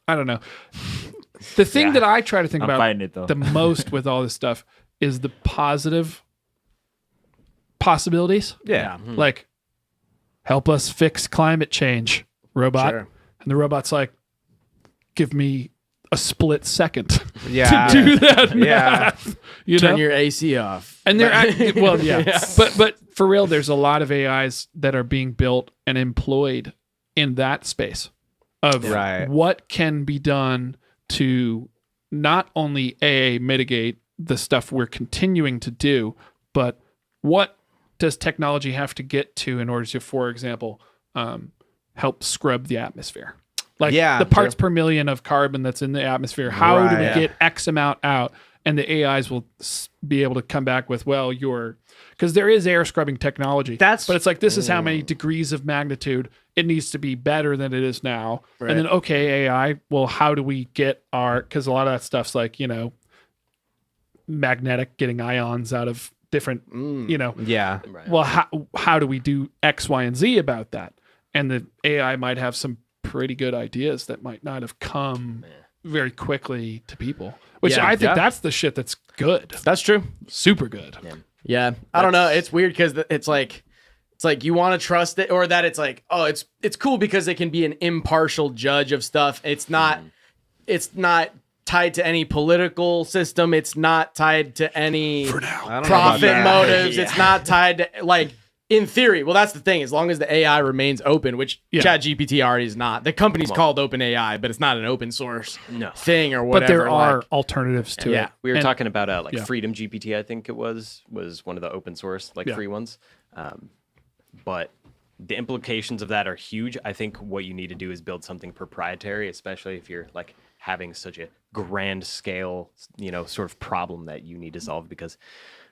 I don't know. The thing Yeah. that I try to think I'm about fighting it though. the most with all this stuff is the positive possibilities. Yeah. Like, help us fix climate change, robot. Sure. And the robot's like, give me a split second Yeah. to do that Yeah. math. You Turn know? your AC off. And they're well, yeah. Yeah. But for real, there's a lot of AIs that are being built and employed in that space of Right. what can be done to not only mitigate the stuff we're continuing to do, but what does technology have to get to in order to, for example, help scrub the atmosphere? Like Yeah, the parts per million of carbon that's in the atmosphere. How do we Right. get X amount out? And the AIs will be able to come back with, well, because there is air scrubbing technology. That's- but it's like, this is how many degrees of magnitude it needs to be better than it is now. Right. And then, okay, AI, well, how do we get because a lot of that stuff's like, magnetic, getting ions out of different, Yeah. well, how do we do X, Y, and Z about that? And the AI might have some pretty good ideas that might not have come very quickly to people, which Yeah. I think Yeah. that's the shit that's good. That's true. Super good. Yeah, I don't know. It's weird because it's like you want to trust it, or that it's like, oh, it's cool because it can be an impartial judge of stuff. It's not tied to any political system. It's not tied to any I don't know about profit that. motives. It's not tied to like. In theory, well, that's the thing. As long as the AI remains open, which ChatGPT already is not. The company's called OpenAI, but it's not an open source thing or whatever. But there are like- alternatives to Yeah. it. We were And- talking about yeah. Freedom GPT, I think it was one of the open source free ones. But the implications of that are huge. I think what you need to do is build something proprietary, especially if you're like having such a grand scale, sort of problem that you need to solve, because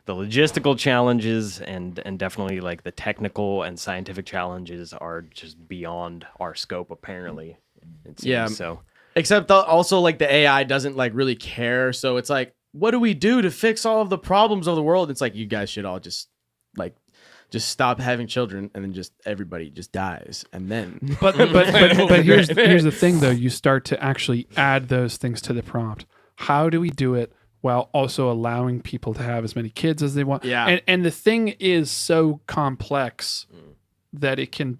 the logistical challenges and definitely like the technical and scientific challenges are just beyond our scope, apparently. It seems. Yeah. So Except also like the AI doesn't like really care. So it's like, what do we do to fix all of the problems of the world? It's like, you guys should all just stop having children, and then just everybody just dies, and then. But here's the thing though. You start to actually add those things to the prompt. How do we do it while also allowing people to have as many kids as they want? Yeah. And the thing is so complex that it can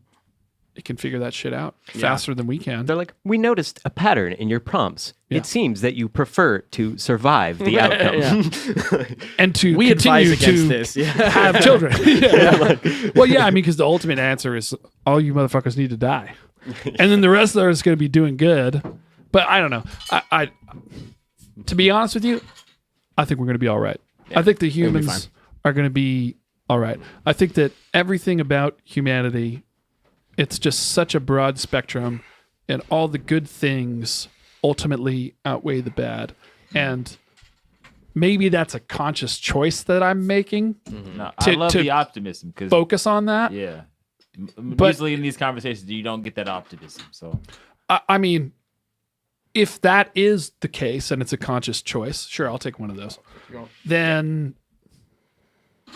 figure that shit out faster than we can. they're like, we noticed a pattern in your prompts. Yeah. It seems that you prefer to survive the outcome. And to We advise continue against to this. Yeah. have children. Well, yeah, I mean, because the ultimate answer is all you motherfuckers need to die, and then the rest of us is going to be doing good. But I don't know. I to be honest with you, I think we're going to be all right. I think the humans are going to be all right. I think that everything about humanity it's just such a broad spectrum, and all the good things ultimately outweigh the bad. And maybe that's a conscious choice that I'm making. No, I love the optimism because focus on that. Yeah. But usually in these conversations, you don't get that optimism. So I mean, if that is the case and it's a conscious choice, sure, I'll take one of those. Then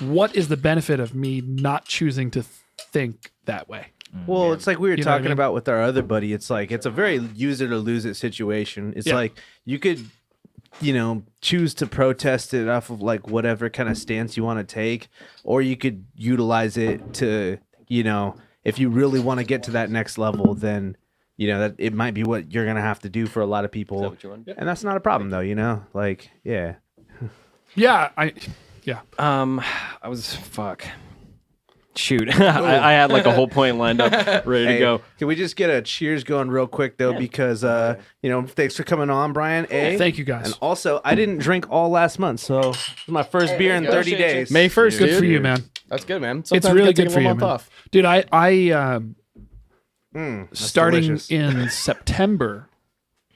what is the benefit of me not choosing to think that way? Well, it's like we were You know what I talking mean? about with our other buddy. It's like it's a very use it or lose it situation. It's Yeah. like you could, choose to protest it off of like whatever kind of stance you want to take, or you could utilize it to, if you really want to get to that next level, then that it might be what you're gonna have to do for a lot of people. Is that what you want? And that's not a problem though, like yeah. Yeah, I was shoot. I had like a whole point lined up, ready to Hey, go. Can we just get a cheers going real quick though? Because thanks for coming on, Brian. thank you guys. And also, I didn't drink all last month, so this is my first beer in 30 days. May 1st, Good dude. for you, man. That's good, man. It's Sometimes really you gotta good take for a you, month man. off. Dude, I That's starting delicious. in September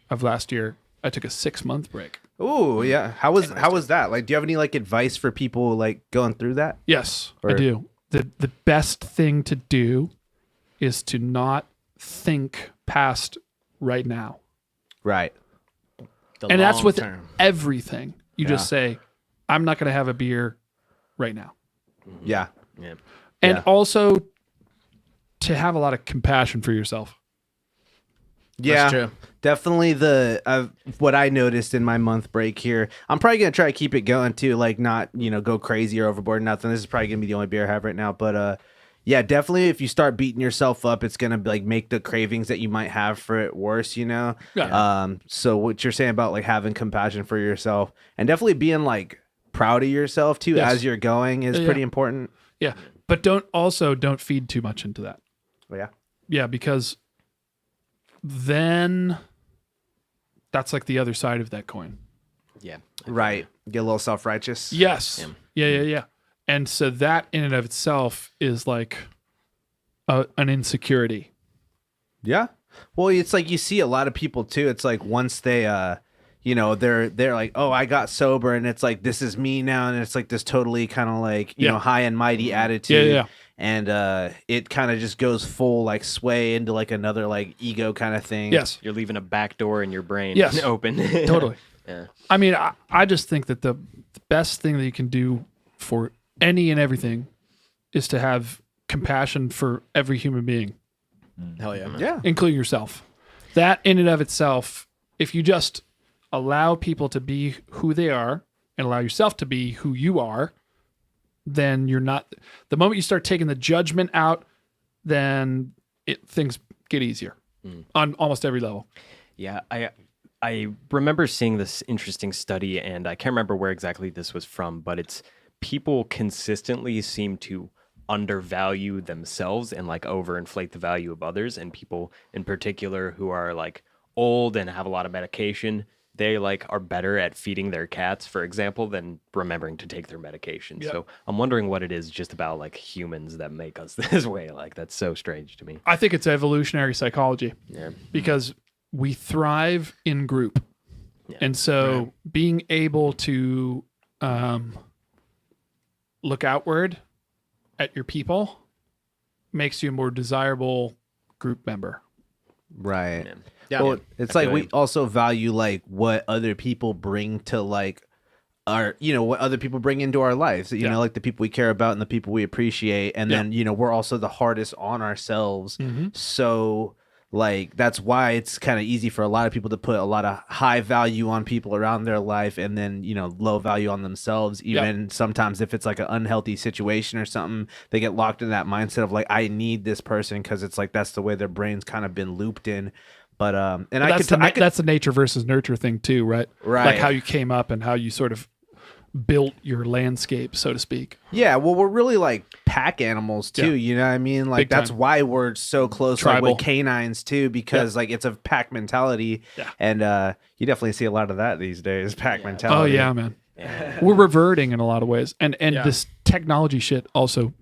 of last year, I took a 6-month break. Ooh, yeah. How was that? Like, do you have any like advice for people like going through that? Yes, I Or- do. The best thing to do is to not think past right now. Right. And that's with term. everything. You just say, I'm not going to have a beer right now. Yeah. Yeah. And Yeah. also to have a lot of compassion for yourself. Yeah. true. Definitely what I noticed in my month break here. I'm probably gonna try to keep it going too, like not go crazy or overboard. Nothing. This is probably gonna be the only beer I have right now, but yeah, definitely. If you start beating yourself up, it's gonna like make the cravings that you might have for it worse. Yeah. So what you're saying about like having compassion for yourself and definitely being like proud of yourself too Yes. as you're going is Yeah. pretty important. Yeah. But don't feed too much into that. But yeah. Yeah, because then that's like the other side of that coin. Yeah. Right. Get a little self-righteous. Yes. Yeah. And so that in and of itself is like an insecurity. Yeah. Well, it's like you see a lot of people too. It's like once they they're like, "Oh, I got sober," and it's like this is me now, and it's like this totally kind of like, high and mighty attitude. Yeah. And it kind of just goes full like sway into like another like ego kind of thing. Yes. You're leaving a back door in your brain Yes. open. Totally. Yeah. I mean, I just think that the best thing that you can do for any and everything is to have compassion for every human being, Hell yeah. Yeah. including yourself. That in and of itself, if you just allow people to be who they are and allow yourself to be who you are, then you're not. The moment you start taking the judgment out, then things get easier on almost every level. Yeah, I remember seeing this interesting study, and I can't remember where exactly this was from, but it's people consistently seem to undervalue themselves and like overinflate the value of others, and people in particular who are like old and have a lot of medication, they like are better at feeding their cats, for example, than remembering to take their medication. Yep. So I'm wondering what it is just about like humans that make us this way. Like that's so strange to me. I think it's evolutionary psychology. Yeah. Because we thrive in group. Yeah. And so being able to look outward at your people makes you a more desirable group member. Right. Yeah. Well, it's like we also value like what other people bring to like our, what other people bring into our lives, like the people we care about and the people we appreciate. And then, we're also the hardest on ourselves. So like, that's why it's kind of easy for a lot of people to put a lot of high value on people around their life and then, low value on themselves. Even sometimes if it's like an unhealthy situation or something, they get locked in that mindset of like, I need this person because it's like, that's the way their brain's kind of been looped in. But, and I That's the nature versus nurture thing too, right? Right. Like how you came up and how you sort of built your landscape, so to speak. Yeah, well, we're really like pack animals too. Yeah. You know what I mean? Like Big that's time. why we're so close, like Tribal. with canines too, because like it's a pack mentality. Yeah. And you definitely see a lot of that these days. Pack Oh mentality. yeah, man. We're reverting in a lot of ways, and Yeah. this technology shit also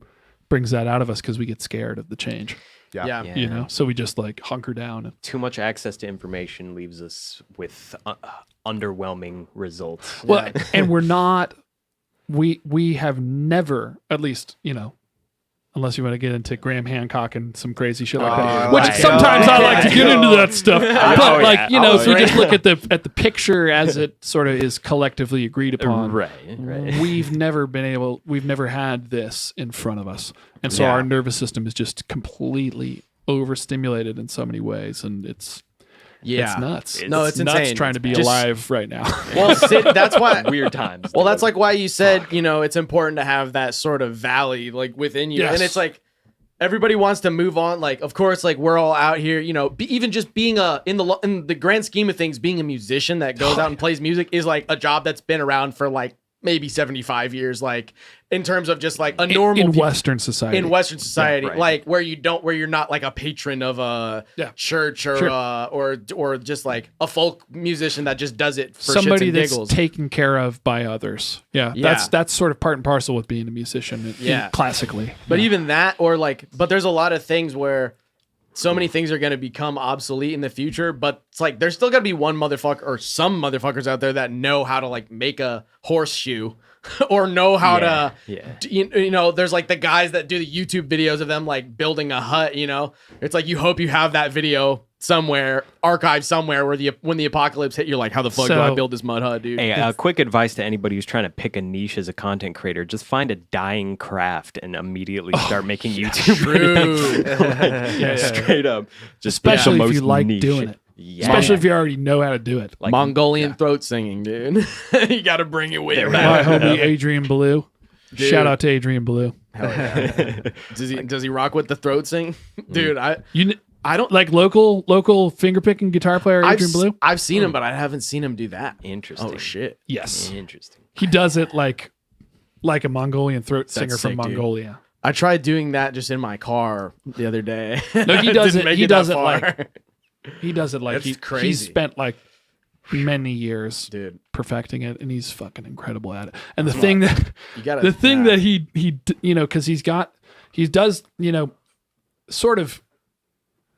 brings that out of us because we get scared of the change. Yeah. you know. So we just like hunker down. And, Too much access to information leaves us with underwhelming results. well, and we're not. We have never, at least, you know, unless you want to get into Graham Hancock and some crazy shit like that, which right. sometimes I like to get into that stuff. But like, you know, if you just look Right. at the picture as it sort of is collectively agreed upon, Right. we've never had this in front of us, and so Yeah. our nervous system is just completely overstimulated in so many ways, and it's nuts. No, it's nuts insane. trying to be Just- alive right now. Well, that's why. Weird times. Well, that's like why you said, you know, it's important to have that sort of valley like within you. Yes. And it's like everybody wants to move on. Like, of course, like we're all out here, you know, even just being in the grand scheme of things, being a musician that goes out and plays music is like a job that's been around for like maybe 75 years, like in terms of just like a normal in peop- Western society. in Western society, right. like where you're not like a patron of a church or Sure. or just like a folk musician that just does it for Somebody shits and that's giggles. taken care of by others. Yeah, Yeah. that's sort of part and parcel with being a musician. Yeah. Classically. But even that, or like, but there's a lot of things where so many things are going to become obsolete in the future. But it's like there's still got to be one motherfucker or some motherfuckers out there that know how to like make a horseshoe or know how to. You know, there's like the guys that do the YouTube videos of them like building a hut. You know, it's like you hope you have that video somewhere, archived somewhere, where when the apocalypse hit, you're like, how the fuck do I So- build this mud hut, dude? Hey, quick advice to anybody who's trying to pick a niche as a content creator: just find a dying craft and immediately start making YouTube videos. Straight up, just Especially the if you most like niche. doing it. Yeah. Especially if you already know how to do it. Like, Mongolian throat singing, dude. You got to bring it with you. My homie Adrian Blue. Dude. Shout out to Adrian Blue. Does he rock with the throat sing, dude? I don't Like local fingerpicking guitar player Adrian Blue. I've seen him, but I haven't seen him do that. Interesting. Oh shit! Yes, Interesting. he does it like a Mongolian throat singer That's from sick, dude. Mongolia. I tried doing that just in my car the other day. No, he does Didn't it. make He that does it far. like he does it like That's he's crazy. spent like many years dude. perfecting it, and he's fucking incredible at it. And the thing that You gotta the thing that he you know, because he does, you know, sort of,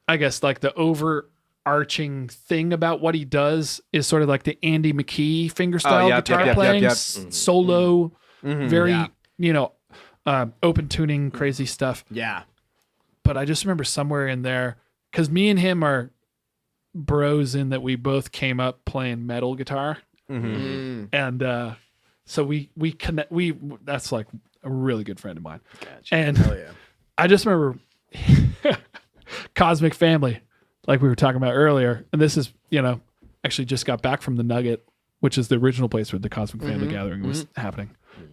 I guess, like the overarching thing about what he does is sort of like the Andy McKee fingerstyle yep, guitar yep, playing, yep. solo, very Yeah. you know, open tuning, crazy stuff. Yeah. But I just remember somewhere in there, because me and him are bros in that we both came up playing metal guitar, and so we connect. That's like a really good friend of mine. And Hell yeah. I just remember Cosmic Family, like we were talking about earlier, and this is, you know, actually just got back from the Nugget, which is the original place where the Cosmic Family Gathering was happening.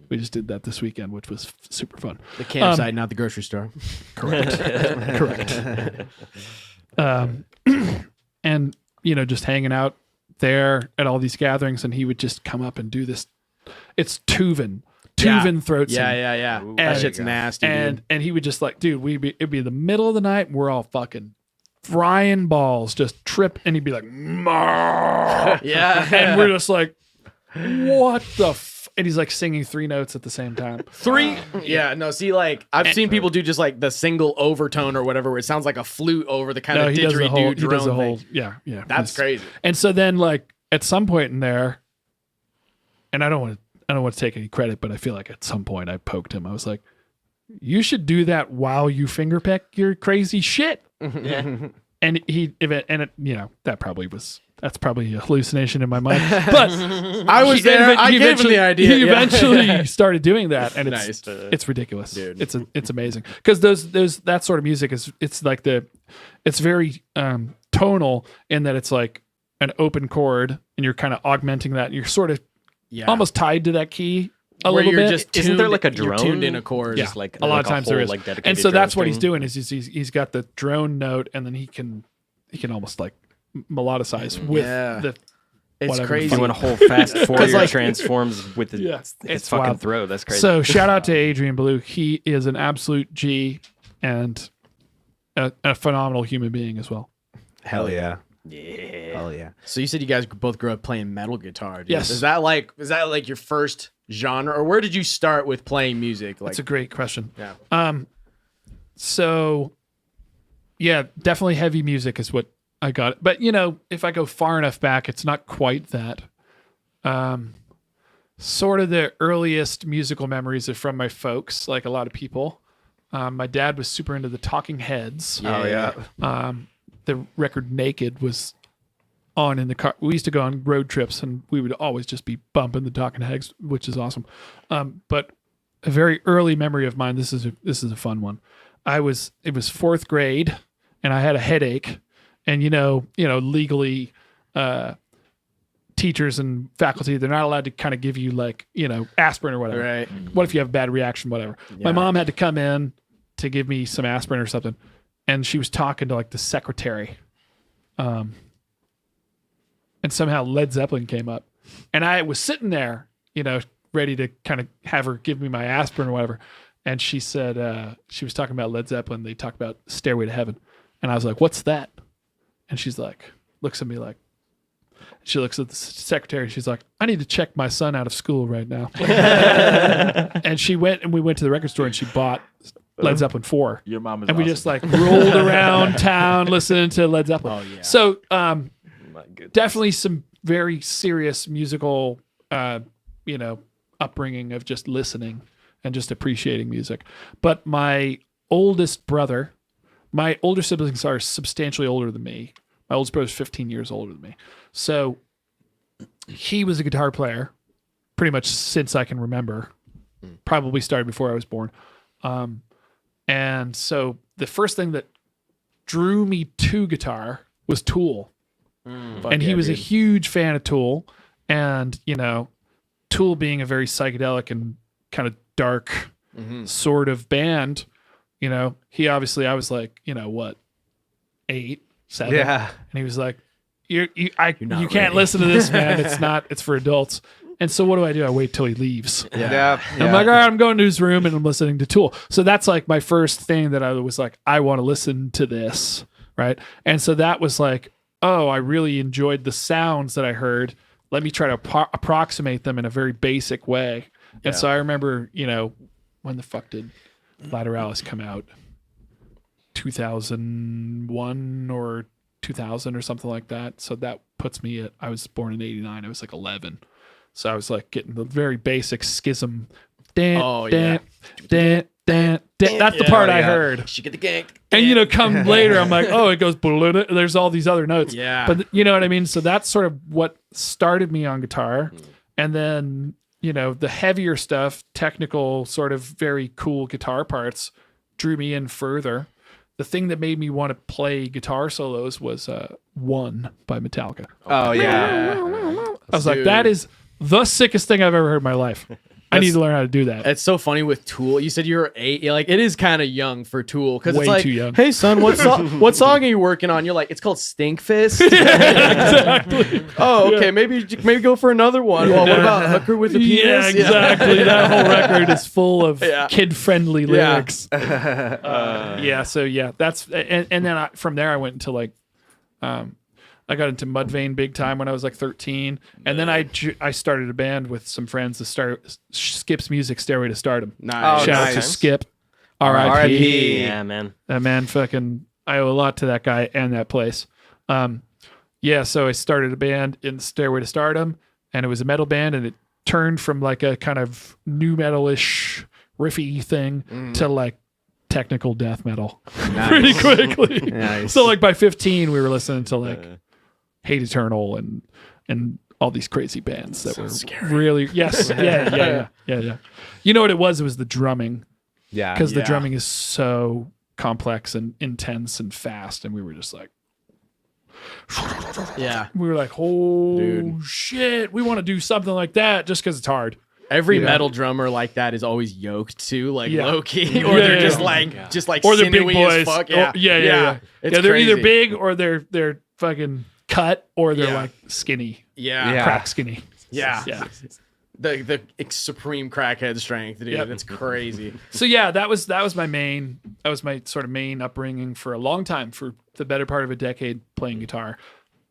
We just did that this weekend, which was super fun. The campsite, not the grocery store. Correct. And, you know, just hanging out there at all these gatherings, and he would just come up and do this. It's Tuvan throat singing. Yeah. And- That shit's nasty, dude. And he would just like, dude, it'd be the middle of the night, and we're all fucking frying balls, just trip, and he'd be like, "Marr." Yeah. And we're just like, what the and he's like singing three notes at the same time. Yeah, no, see, like, I've seen people do just like the single overtone or whatever, where it sounds like a flute over the kind of he does the whole, didgeridoo drone thing. yeah. That's crazy. And so then, like, at some point in there, and I don't want to take any credit, but I feel like at some point I poked him. I was like, you should do that while you fingerpick your crazy shit. Yeah. And you know, that's probably a hallucination in my mind. But I was there. I gave him the idea. He Yeah. eventually started doing that, and Nice. it's ridiculous, Dude. It's amazing because those that sort of music it's very tonal in that it's like an open chord, and you're kind of augmenting that, and you're sort of almost tied to that key a Where little you're bit. just Isn't there tuned- like a you're drone? tuned in a chord? Yeah. Just like a lot of like times whole, there is, like, dedicated and so that's drone what he's string? doing is he's got the drone note, and then he can almost like melodicize with Yeah. the It's whatever crazy. doing a whole fast Fourier like- transforms with his, Yeah, his it's fucking wild. throw. That's crazy. So shout out to Adrian Blue. He is an absolute G and a phenomenal human being as well. Hell yeah. yeah. Hell yeah. So you said you guys both grew up playing metal guitar. Dude. Yes. Is that like your first genre, or where did you start with playing music? Like, That's a great question. yeah. So yeah, definitely heavy music is what I got. But if I go far enough back, it's not quite that. Sort of the earliest musical memories are from my folks, like a lot of people. My dad was super into the Talking Heads. Oh yeah. The record Naked was on in the car. We used to go on road trips and we would always just be bumping the Talking Heads, which is awesome. But a very early memory of mine, this is a fun one. It was 4th grade and I had a headache, and legally teachers and faculty, they're not allowed to kind of give you like, aspirin or whatever. Right. What if you have a bad reaction, whatever. My mom had to come in to give me some aspirin or something, and she was talking to like the secretary. And somehow Led Zeppelin came up, and I was sitting there, ready to kind of have her give me my aspirin or whatever. And she said, she was talking about Led Zeppelin. They talked about Stairway to Heaven. And I was like, what's that? And she's like, looks at me like, she looks at the secretary. She's like, I need to check my son out of school right now. And we went to the record store and she bought Led Zeppelin 4. Your mom is and we awesome. just like rolled around town listening to Led Zeppelin. Oh, yeah. So My goodness. definitely some very serious musical, upbringing of just listening and just appreciating music. But my older siblings are substantially older than me. My oldest brother's 15 years older than me. So he was a guitar player pretty much since I can remember. Probably started before I was born. And so the first thing that drew me to guitar was Tool. And he was a huge fan of Tool. And, Tool being a very psychedelic and kind of dark sort of band, he obviously, I was like, 8, 7. Yeah. And he was like, you can't listen to this, man. It's for adults. And so what do? I wait till he leaves. Yeah. I'm like, all right, I'm going to his room and I'm listening to Tool. So that's like my first thing that I was like, I want to listen to this. Right. And so that was like, oh, I really enjoyed the sounds that I heard. Let me try to approximate them in a very basic way. And so I remember, when the fuck did Lateralis come out? 2001 or 2000 or something like that. So that puts me at, I was born in 89. I was like 11. So I was like getting the very basic schism. That's the part I heard. She get the gang. And come later, I'm like, oh, it goes. There's all these other notes. Yeah. But you know what I mean. So that's sort of what started me on guitar, and then the heavier stuff, technical, sort of very cool guitar parts, drew me in further. The thing that made me want to play guitar solos was "One" by Metallica. Oh yeah. I was like, that is the sickest thing I've ever heard in my life. I need to learn how to do that. It's so funny with Tool. You said you were 8. You're like, it is kind of young for Tool because Way it's like, too young. hey son, what song are you working on? You're like, it's called Stink Fist. Exactly. Oh, okay, maybe go for another one. Well, what about Hooker with a Penis? Yeah, exactly. That whole record is full of Yeah. kid-friendly Yeah. lyrics. That's and then from there I went into like, I got into Mudvayne big time when I was like 13, and then I started a band with some friends to start Skip's Music, Stairway to Stardom. Nice. Shout out to Skip, R.I.P. Yeah, man. That man, fucking, I owe a lot to that guy and that place. So I started a band in Stairway to Stardom, and it was a metal band, and it turned from like a kind of new metal-ish riffy thing to like technical death metal pretty quickly. Nice. So like by 15, we were listening to like Hate Eternal and all these crazy bands that were really yeah. You know what it was? It was the drumming, Yeah. because the drumming is so complex and intense and fast, and we were just like, Yeah. we were like, oh shit, we want to do something like that just because it's hard. Every metal drummer like that is always yoked too, like Yeah. low key, or they're just like Or they're big sinewy boys. as fuck. Yeah, yeah. It's They're either crazy. big or they're fucking cut, or they're Yeah. like skinny, Yeah. crack skinny. Yeah. Yeah. The supreme crackhead strength, dude. Yep. It's crazy. So yeah, that was my sort of main upbringing for a long time, for the better part of a decade, playing guitar.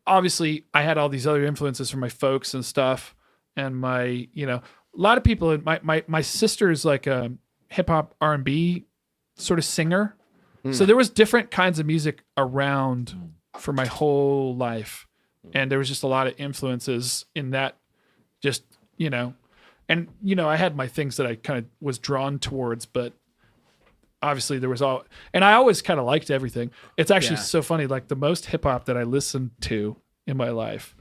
Obviously, I had all these other influences from my folks and stuff, and my, a lot of people. My sister is like a hip hop R&B sort of singer, So there was different kinds of music around for my whole life. And there was just a lot of influences in that, just, and, I had my things that I kind of was drawn towards, but obviously there was and I always kind of liked everything. It's actually so funny. Like the most hip hop that I listened to in my life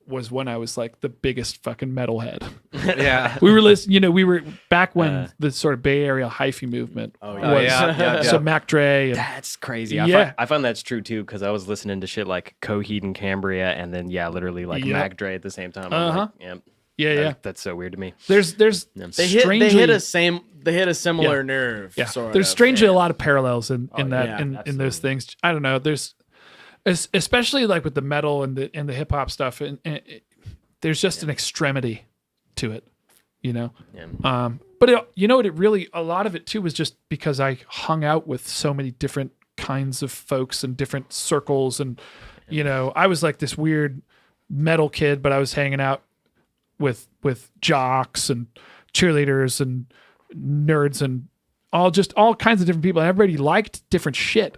was when I was like the biggest fucking metalhead. Yeah. We were listening, we were back when the sort of Bay Area hyphy movement was. So Mac Dre. And, That's crazy. Yeah. I find that's true too, because I was listening to shit like Coheed and Cambria, and then literally like Mac Dre at the same time. I'm like, yeah. That's so weird to me. There's They hit a similar nerve. Yeah. Sort There's of. strangely a lot of parallels in that yeah, in those things. I don't know. There's especially like with the metal and the hip hop stuff, and there's just an extremity to it, Yeah. But it really, a lot of it too was just because I hung out with so many different kinds of folks and different circles, and I was like this weird metal kid, but I was hanging out with jocks and cheerleaders and nerds and all kinds of different people. And everybody liked different shit,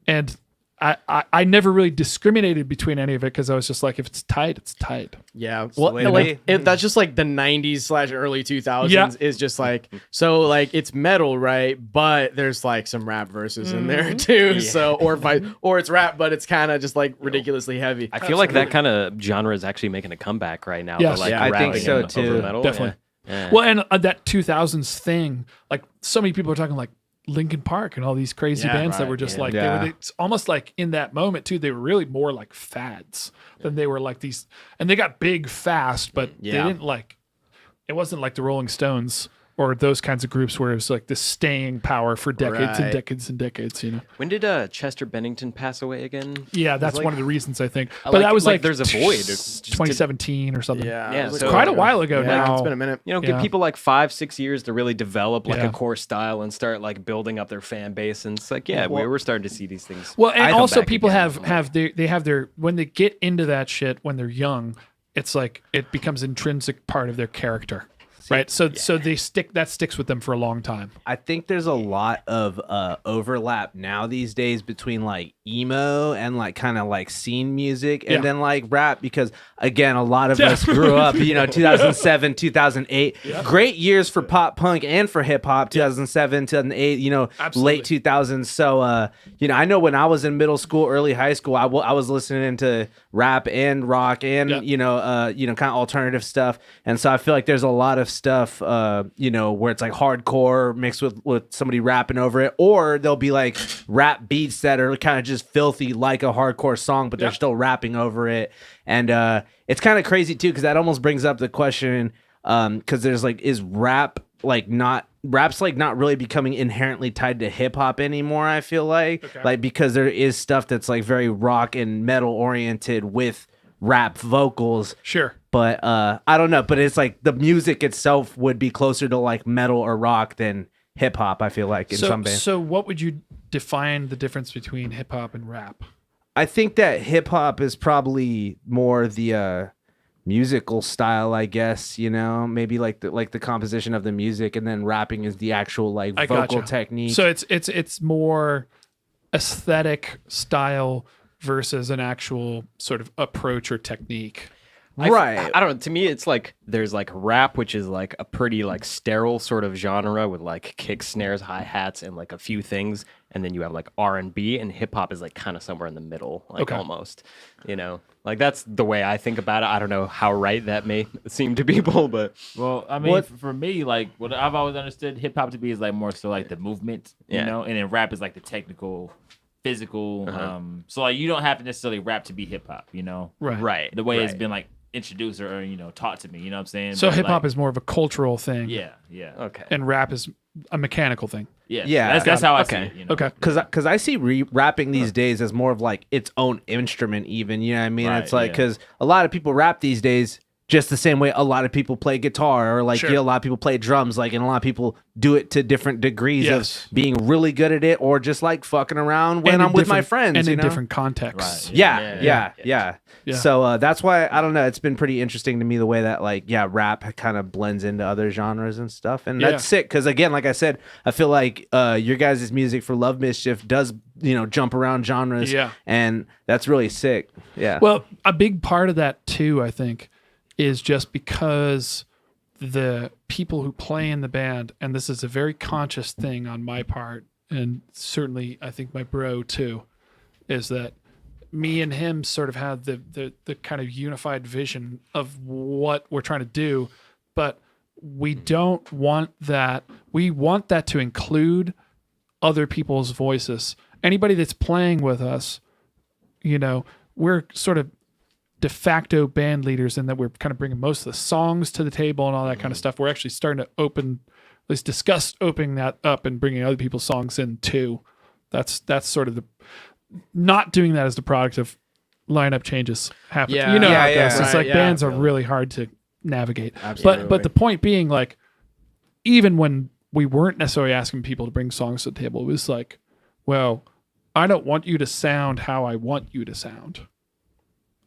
and I never really discriminated between any of it, because I was just like, if it's tight, it's tight. Yeah, the way to be. that's just like the '90s / early 2000s Yeah. is just like, so like it's metal, right? But there's like some rap verses in there too. Yeah. So or it's rap, but it's kind of just like ridiculously heavy. I feel like that kind of genre is actually making a comeback right now. Yes. but, like, Yeah, I think rapping so, and too. over metal. Definitely. Yeah. Well, and that 2000s thing, like so many people are talking like Linkin Park and all these crazy bands that were just like, it's almost like in that moment too, they were really more like fads than they were like these, and they got big fast, but they didn't like, it wasn't like the Rolling Stones or those kinds of groups where it was like this staying power for decades and Right. decades and decades, When did Chester Bennington pass away again? Yeah, that's one of the reasons I think. I But that was like there's a void. It's just 2017 or something. Yeah, Yeah, it was so- Quite a while ago now. It's been a minute. give Yeah. people like 5-6 years to really develop like Yeah. a core style and start like building up their fan base, and it's like we're starting to see these things. Well, and come also back people again. have their when they get into that shit when they're young, it's like it becomes intrinsic part of their character. Right. So they sticks with them for a long time. I think there's a lot of overlap now these days between like emo and like kind of like scene music and then like rap, because again, a lot of us grew up, 2007, 2008, great years for pop punk and for hip hop, 2007, 2008, Absolutely. late 2000s. So, I know when I was in middle school, early high school, I was listening to rap and rock and, kind of alternative stuff. And so I feel like there's a lot of stuff, where it's like hardcore mixed with somebody rapping over it, or there'll be like rap beats that are kind of just filthy like a hardcore song, but they're still rapping over it. And it's kind of crazy too, because that almost brings up the question, because there's like, is rap's like not really becoming inherently tied to hip hop anymore, I feel like because there is stuff that's like very rock and metal oriented with rap vocals. Sure. But I don't know. But it's like the music itself would be closer to like metal or rock than hip hop, I feel like, in some bands. So what would you define the difference between hip hop and rap? I think that hip hop is probably more the musical style, I guess, maybe like the composition of the music, and then rapping is the actual like vocal technique. So it's more aesthetic style versus an actual sort of approach or technique. Right. I don't know. To me, it's like there's like rap, which is like a pretty like sterile sort of genre with like kick, snares, hi-hats, and like a few things. And then you have like R&B, and hip hop is like kind of somewhere in the middle, like almost, like that's the way I think about it. I don't know how right that may seem to people, but Well, I mean, for me, like what I've always understood hip hop to be is like more so like the movement, and then rap is like the technical, physical. So like you don't have to necessarily rap to be hip hop, Right. The way it's been like introduced or taught to me, you know what I'm saying? So But, hip hop like, is more of a cultural thing. yeah, okay. And rap is a mechanical thing. yeah. That's how I see it. Okay. Because I see rapping these days as more of like its own instrument, even. You know what I mean? Right, It's like, because a lot of people rap these days just the same way a lot of people play guitar, or like Sure. a lot of people play drums, like, and a lot of people do it to different degrees Yes. of being really good at it, or just like fucking around when And I'm in with my different- friends. and you in know? different contexts. Right. Yeah. Yeah. So that's why, I don't know, it's been pretty interesting to me the way that like rap kind of blends into other genres and stuff, and that's sick, because again, like I said, I feel like your guys' music for Love Mischief does jump around genres. Yeah. And that's really sick. Yeah. Well, a big part of that too, I think, is just because the people who play in the band, and this is a very conscious thing on my part, and certainly I think my bro too, is that me and him sort of had the kind of unified vision of what we're trying to do, but we don't want that. We want that to include other people's voices. Anybody that's playing with us, we're sort of de facto band leaders in that we're kind of bringing most of the songs to the table and all that kind of stuff. We're actually starting to discuss opening that up and bringing other people's songs in too. That's sort of not doing that as the product of lineup changes happen. Yeah. How it Yeah, goes. yeah. It's like Right, bands yeah. are really hard to navigate. Absolutely. But the point being, like, even when we weren't necessarily asking people to bring songs to the table, it was like, well, I don't want you to sound how I want you to sound.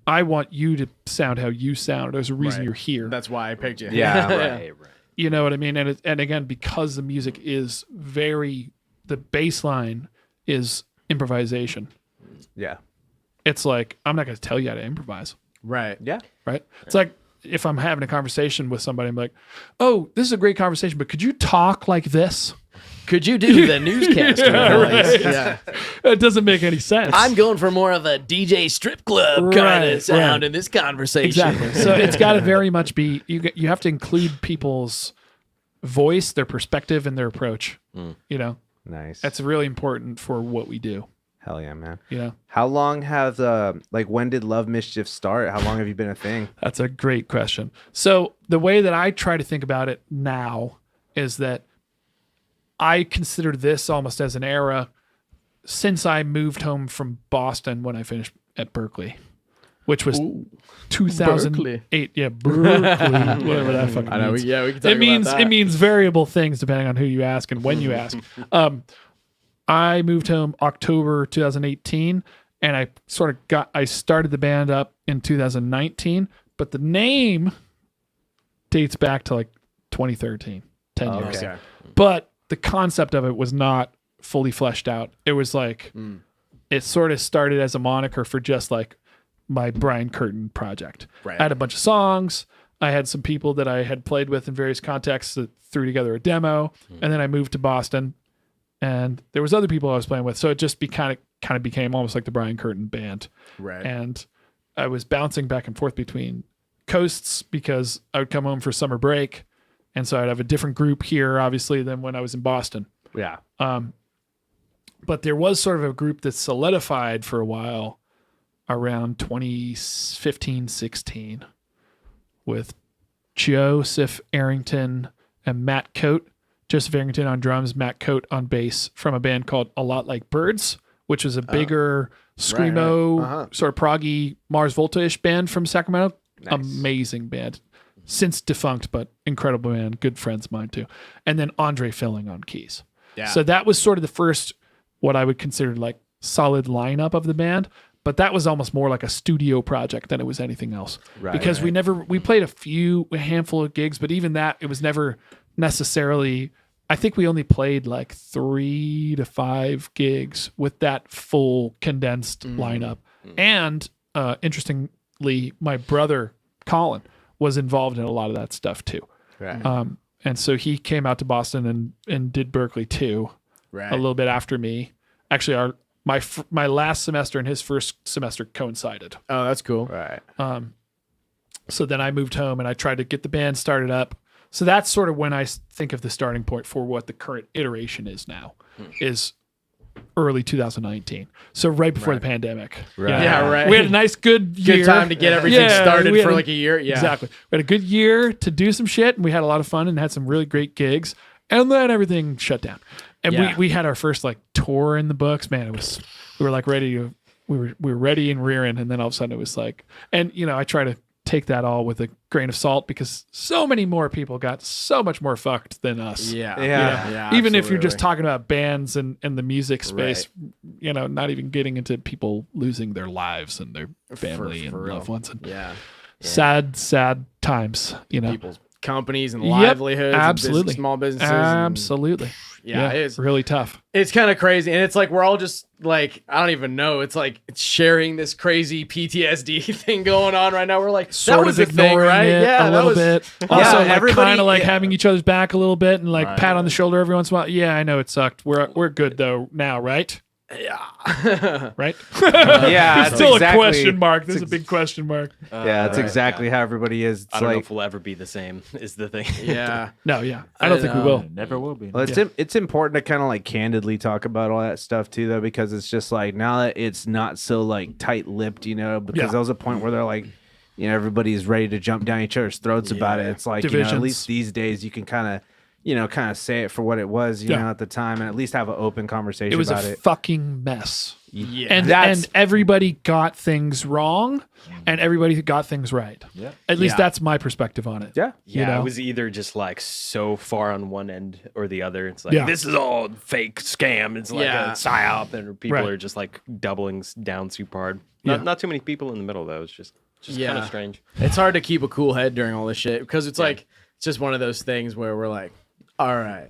I want you to sound how you sound. There's a reason Right. you're here. That's why I picked you. Yeah, Right. You know what I mean? And again, because the music is the baseline is improvisation. yeah. It's like, I'm not going to tell you how to improvise, Right. Yeah. right? It's like if I'm having a conversation with somebody, I'm like, oh, this is a great conversation, but could you talk like this? Could you do the newscaster voice? Yeah. It doesn't make any sense. I'm going for more of a DJ strip club kind Right, of sound right. in this conversation. Exactly. So it's got to very much be, you have to include people's voice, their perspective, and their approach. Nice. That's really important for what we do. Hell yeah, man. How long have when did Love Mischief start? How long have you been a thing? That's a great question. So the way that I try to think about it now is that I consider this almost as an era since I moved home from Boston when I finished at Berkeley, which was 2008. Yeah, Berkeley, whatever that fucking I know. means. We can talk It about that. means variable things depending on who you ask and when you ask. I moved home October 2018, and I started the band up in 2019, but the name dates back to like 2013, 10 years. Okay. But the concept of it was not fully fleshed out. It was like, it sort of started as a moniker for just like my Brian Curtin project. Right. I had a bunch of songs. I had some people that I had played with in various contexts that threw together a demo, and then I moved to Boston, and there was other people I was playing with. So it just kind of became almost like the Brian Curtin band. Right. And I was bouncing back and forth between coasts because I would come home for summer break. And so I'd have a different group here, obviously, than when I was in Boston. Yeah. But there was sort of a group that solidified for a while around 2015, 16 with Joseph Arrington and Matt Coate. Joseph Arrington on drums, Matt Coate on bass, from a band called A Lot Like Birds, which was a bigger screamo, right. sort of proggy Mars Volta-ish band from Sacramento. Nice. Amazing band. Since defunct, but incredible band. Good friends of mine too. And then Andre Filling on keys. Yeah. So that was sort of the first, what I would consider like solid lineup of the band. But that was almost more like a studio project than it was anything else. Right, because we played a handful of gigs, but even that, it was never necessarily, I think we only played like 3 to 5 gigs with that full condensed lineup. And interestingly, my brother Colin was involved in a lot of that stuff too. Right. And so he came out to Boston and did Berkeley too, Right. a little bit after me. Actually, my last semester and his first semester coincided. Oh, that's cool. Right. So then I moved home and I tried to get the band started up. So that's sort of when I think of the starting point for what the current iteration is now, is early 2019. So right before the pandemic. Right. Yeah, right. We had a nice good year. Good time to get everything started we had for like a year. Yeah. Exactly. We had a good year to do some shit, and we had a lot of fun and had some really great gigs. And then everything shut down. And Yeah. we had our first like tour in the books. Man, we were like ready to, we were ready and rearing, and then all of a sudden it was like, and I try to take that all with a grain of salt because so many more people got so much more fucked than us. Yeah. Yeah. Yeah. Even if you're just absolutely. talking about bands and the music space, not even getting into people losing their lives and their family for and real. loved ones. And Yeah. sad times, People's companies and Yep, livelihoods, absolutely. and small businesses. and- Absolutely. yeah, it's really tough. it's kind of crazy, and it's like we're all just like I don't even know. It's like it's sharing this crazy PTSD thing going on right now. We're like Sort that was of the thing, ignoring right? it Yeah, a that little was, bit. Yeah, Also, like everybody- kind of like yeah. having each other's back a little bit and like Right. pat on the shoulder every once in a while. Yeah, I know it sucked. We're good though now, right? Yeah. Right? Yeah, It's still exactly- a question mark. There's a big question mark. Yeah, that's Right. exactly how everybody is. It's I don't know like, if we'll ever be the same. Is the thing. Yeah. No, yeah. I don't think we will. Never will be. well, it's important to kind of like candidly talk about all that stuff too, though, because it's just like now that it's not so like tight-lipped, you know, because Yeah. there was a point where they're like, you know, everybody's ready to jump down each other's throats about it. It's like, you know, at Divisions. least these days you can kind of say it for what it was, you Yeah. know, at the time, and at least have an open conversation It was about a it. fucking mess. Yeah. And everybody got things wrong and everybody got things right. Yeah. At least Yeah. that's my perspective on it. Yeah. You Yeah, know? it was either just like so far on one end or the other. It's like Yeah. this is all fake scam. It's like Yeah. a psyop, and people Right. are just like doubling down super hard. Yeah. Not too many people in the middle though. It's just kind Yeah. of strange. It's hard to keep a cool head during all this shit because it's like it's just one of those things where we're like, all right,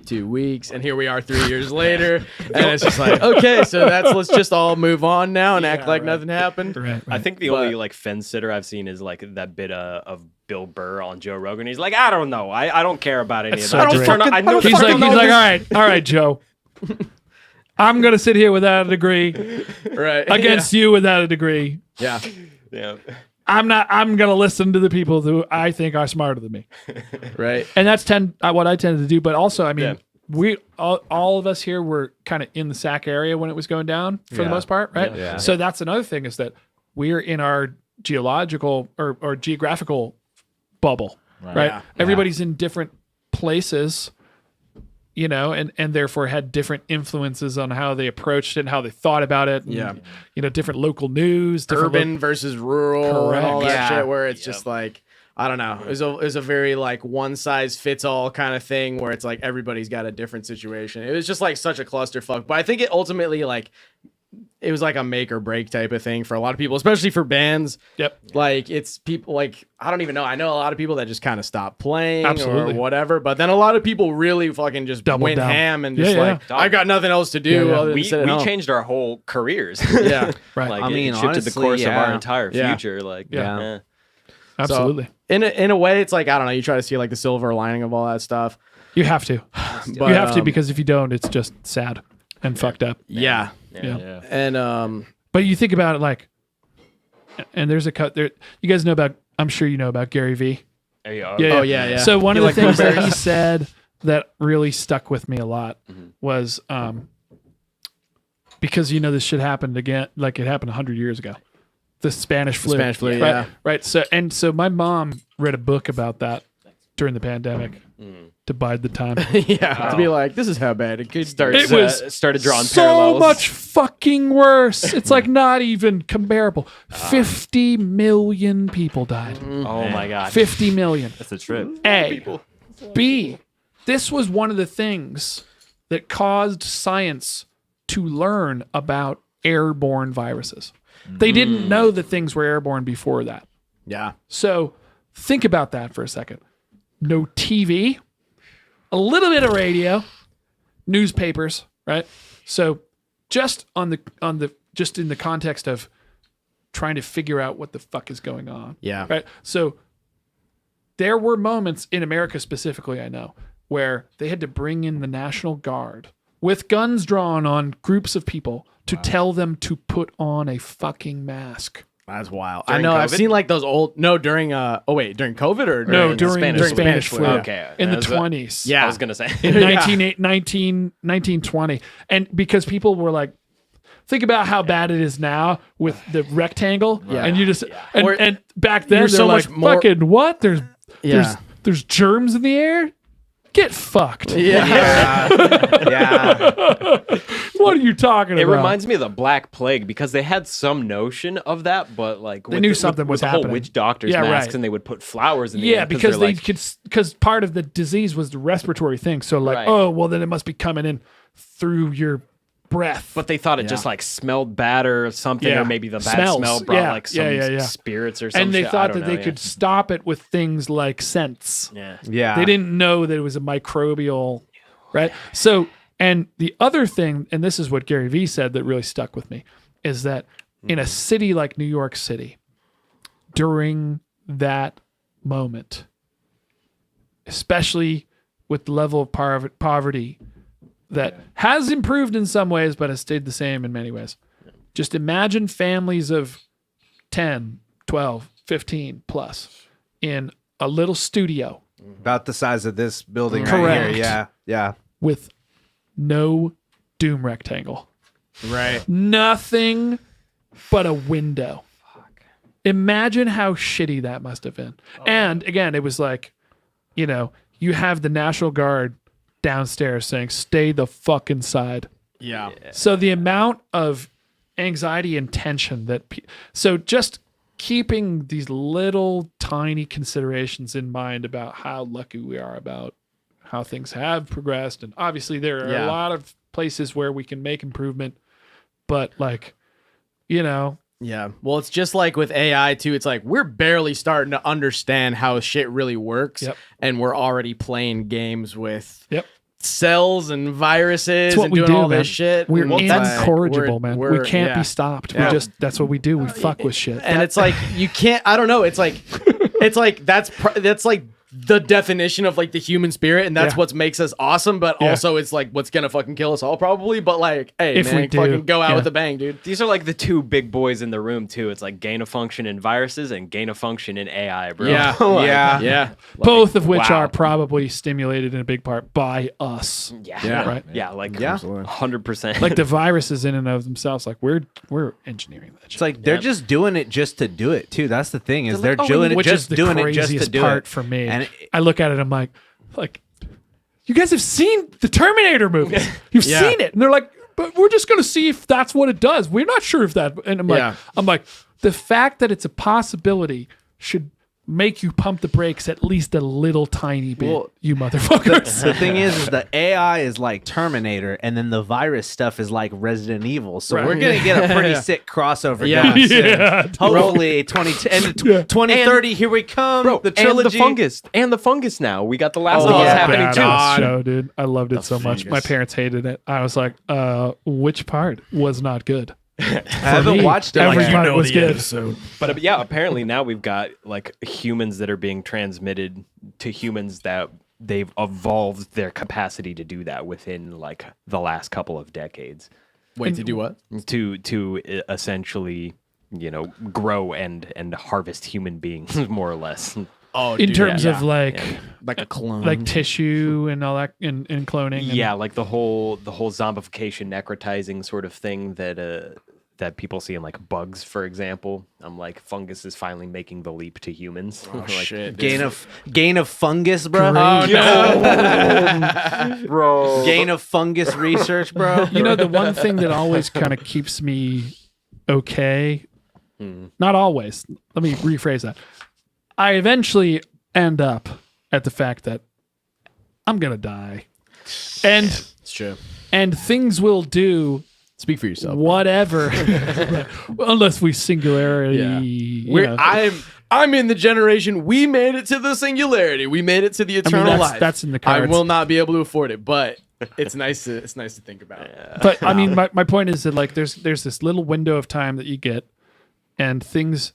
2 weeks, and here we are 3 years later, and it's just like, okay, so let's just all move on now and act like nothing happened. Right, I right. think the But- only like fence sitter I've seen is like that bit of Bill Burr on Joe Rogan. He's like, I don't know, I don't care about any That's of so that. I just great. turn on- I know He's fucking like, know this- all right, Joe. I'm gonna sit here without a degree Right. against you without a degree. Yeah. yeah. I'm gonna listen to the people who I think are smarter than me. Right. And that's what I tend to do. But also, I mean, Yeah. we all of us here were kind of in the Sac area when it was going down for the Yeah. most part, right? Yeah. So that's another thing is that we're in our geological or geographical bubble, right? Yeah. Everybody's in different places, you know, and therefore had different influences on how they approached it and how they thought about it. And, Yeah. you know, different local news, different Urban versus rural and all that Correct. shit where it's just like I don't know. It was a very like one size fits all kind of thing where it's like everybody's got a different situation. It was just like such a clusterfuck. But I think it ultimately like it was like a make or break type of thing for a lot of people, especially for bands. Yep. Like it's people like I don't even know. I know a lot of people that just kind of stop playing Absolutely. or whatever. But then a lot of people really fucking just Doubled went down. ham and Yeah, just yeah. like I've got nothing else to do Yeah, yeah. other than We sit at home. changed our whole careers. Yeah. Right. Like I mean, it shifted the honestly, course of our yeah. entire Yeah. future. Like Yeah. eh. Absolutely. So, in a way, it's like I don't know. You try to see like the silver lining of all that stuff. You have to. But, You have to because if you don't, it's just sad and fucked up. yeah. Yeah. Yeah. And But you think about it like, and there's a cut there. You guys know about, I'm sure you know about Gary Vee. There you go. Oh, yeah. So one You of like the things that he blueberries? said that really stuck with me a lot was because, you know, this shit happened again, like it happened 100 years ago. The Spanish flu. Spanish flu, right? yeah. Right. So my mom read a book about that during the pandemic to bide the time. yeah, to be like, this is how bad it could start. It was started drawing so parallels. much fucking worse. It's like not even comparable. 50 million people died. Oh my god. 50 million. That's a trip. A. B. This was one of the things that caused science to learn about airborne viruses. They didn't know that things were airborne before that. Yeah, So think about that for a second. No TV, a little bit of radio, newspapers, right? So just in the context of trying to figure out what the fuck is going on. yeah, Right. So there were moments in America specifically, I know, where they had to bring in the National Guard with guns drawn on groups of people to tell them to put on a fucking mask. that's wild. During I know. I've COVID? seen like those old. No, during during COVID or No, during during the Spanish flu. Okay. In the That was 20s. Yeah. I was gonna say. In 1920. And because people were like, think about how bad it is now with the rectangle. Yeah. And you just, and, Or- and back then, You're they're so like, much more- fucking what? Yeah. There's germs in the air? Get fucked. Yeah, Yeah. What are you talking It about? reminds me of the Black Plague because they had some notion of that, but like They knew something was with the whole happening. witch doctors Yeah, masks, right. and they would put flowers in the Yeah, air because they're they like, could, because part of the disease was the respiratory thing. So like, Right. oh, well, then it must be coming in through your breath. But they thought it just like smelled bad or something, Yeah. or maybe the bad Smells. smell brought Yeah. like some Yeah. spirits or something. And they thought that they could stop it with things like scents. Yeah. Yeah. They didn't know that it was a microbial, right? So, and the other thing, and this is what Gary Vee said that really stuck with me, is that in a city like New York City, during that moment, especially with the level of poverty that has improved in some ways, but has stayed the same in many ways. Just imagine families of 10, 12, 15 plus in a little studio About the size of this building Correct. right here. Yeah. Yeah. with no doom rectangle. Right. Nothing but a window. Imagine how shitty that must have been. And again, it was like, you know, you have the National Guard downstairs saying, stay the fuck inside. Yeah. So the amount of anxiety and tension that, so just keeping these little tiny considerations in mind about how lucky we are about how things have progressed. And obviously there are a lot of places where we can make improvement, but like, you know, Yeah. Well, it's just like with AI too. It's like we're barely starting to understand how shit really works. Yep. And we're already playing games with Yep. cells and viruses It's what and we doing do, all man. this shit. We're And that's- incorrigible, man. We we're- can't yeah. be stopped. Yeah. We just, that's what we do. We fuck with shit. And it's like you can't. I don't know. It's like that's like the definition of like the human spirit, and that's Yeah. what makes us awesome. But Yeah. also, it's like what's gonna fucking kill us all probably. But like, hey, If we man, do, fucking go out yeah. with a bang, dude. These are like the two big boys in the room too. It's like gain of function in viruses and gain of function in AI, bro. Yeah, Like, Yeah. yeah. Both of which wow. are probably stimulated in a big part by us. Yeah. Right. Yeah. Like Yeah. 100%. Like the viruses in and of themselves, like we're engineering that shit. It's like they're just doing it just to do it too. That's the thing is they're Oh, doing it which just is the doing it just to craziest do part it for me. And I look at it, I'm like, you guys have seen the Terminator movies. You've Yeah. seen it, and they're like, but we're just gonna see if that's what it does. We're not sure if that. And Yeah. I'm like, the fact that it's a possibility should make you pump the brakes at least a little tiny bit, Well, you motherfuckers. the thing is the AI is like Terminator, and then the virus stuff is like Resident Evil. So Right. we're gonna get a pretty sick crossover Yeah. going soon. Yeah, Hopefully 2030, here we come. Bro, the and trilogy. the fungus now. We got the Last Oh, of Us yeah. happening badass too. God. show, dude. I loved it so much. My fungus. parents hated it. I was like, which part was not good? I haven't watched it. Every Like, part was good. But yeah, apparently now we've got like humans that are being transmitted to humans that they've evolved their capacity to do that within like the last couple of decades Wait to do what? to essentially, you know, grow and harvest human beings more or less. Oh, In dude, terms yeah. of like like a clone, like tissue and all that and cloning. And, Yeah, like the whole zombification, necrotizing sort of thing that people see in like bugs, for example. I'm like, fungus is finally making the leap to humans. Oh, Like, shit. gain of fungus, bro. Great. bro. Gain of fungus research, bro. You know, the one thing that always kind of keeps me okay, not always. Let me rephrase that. I eventually end up at the fact that I'm gonna die, and It's true. things will do Speak for yourself. whatever, unless we singularity. Yeah. you know. I'm in the generation we made it to the singularity. We made it to the eternal life. that's in the I cards. will not be able to afford it, but it's nice to think about. But I mean, my point is that like there's this little window of time that you get, and things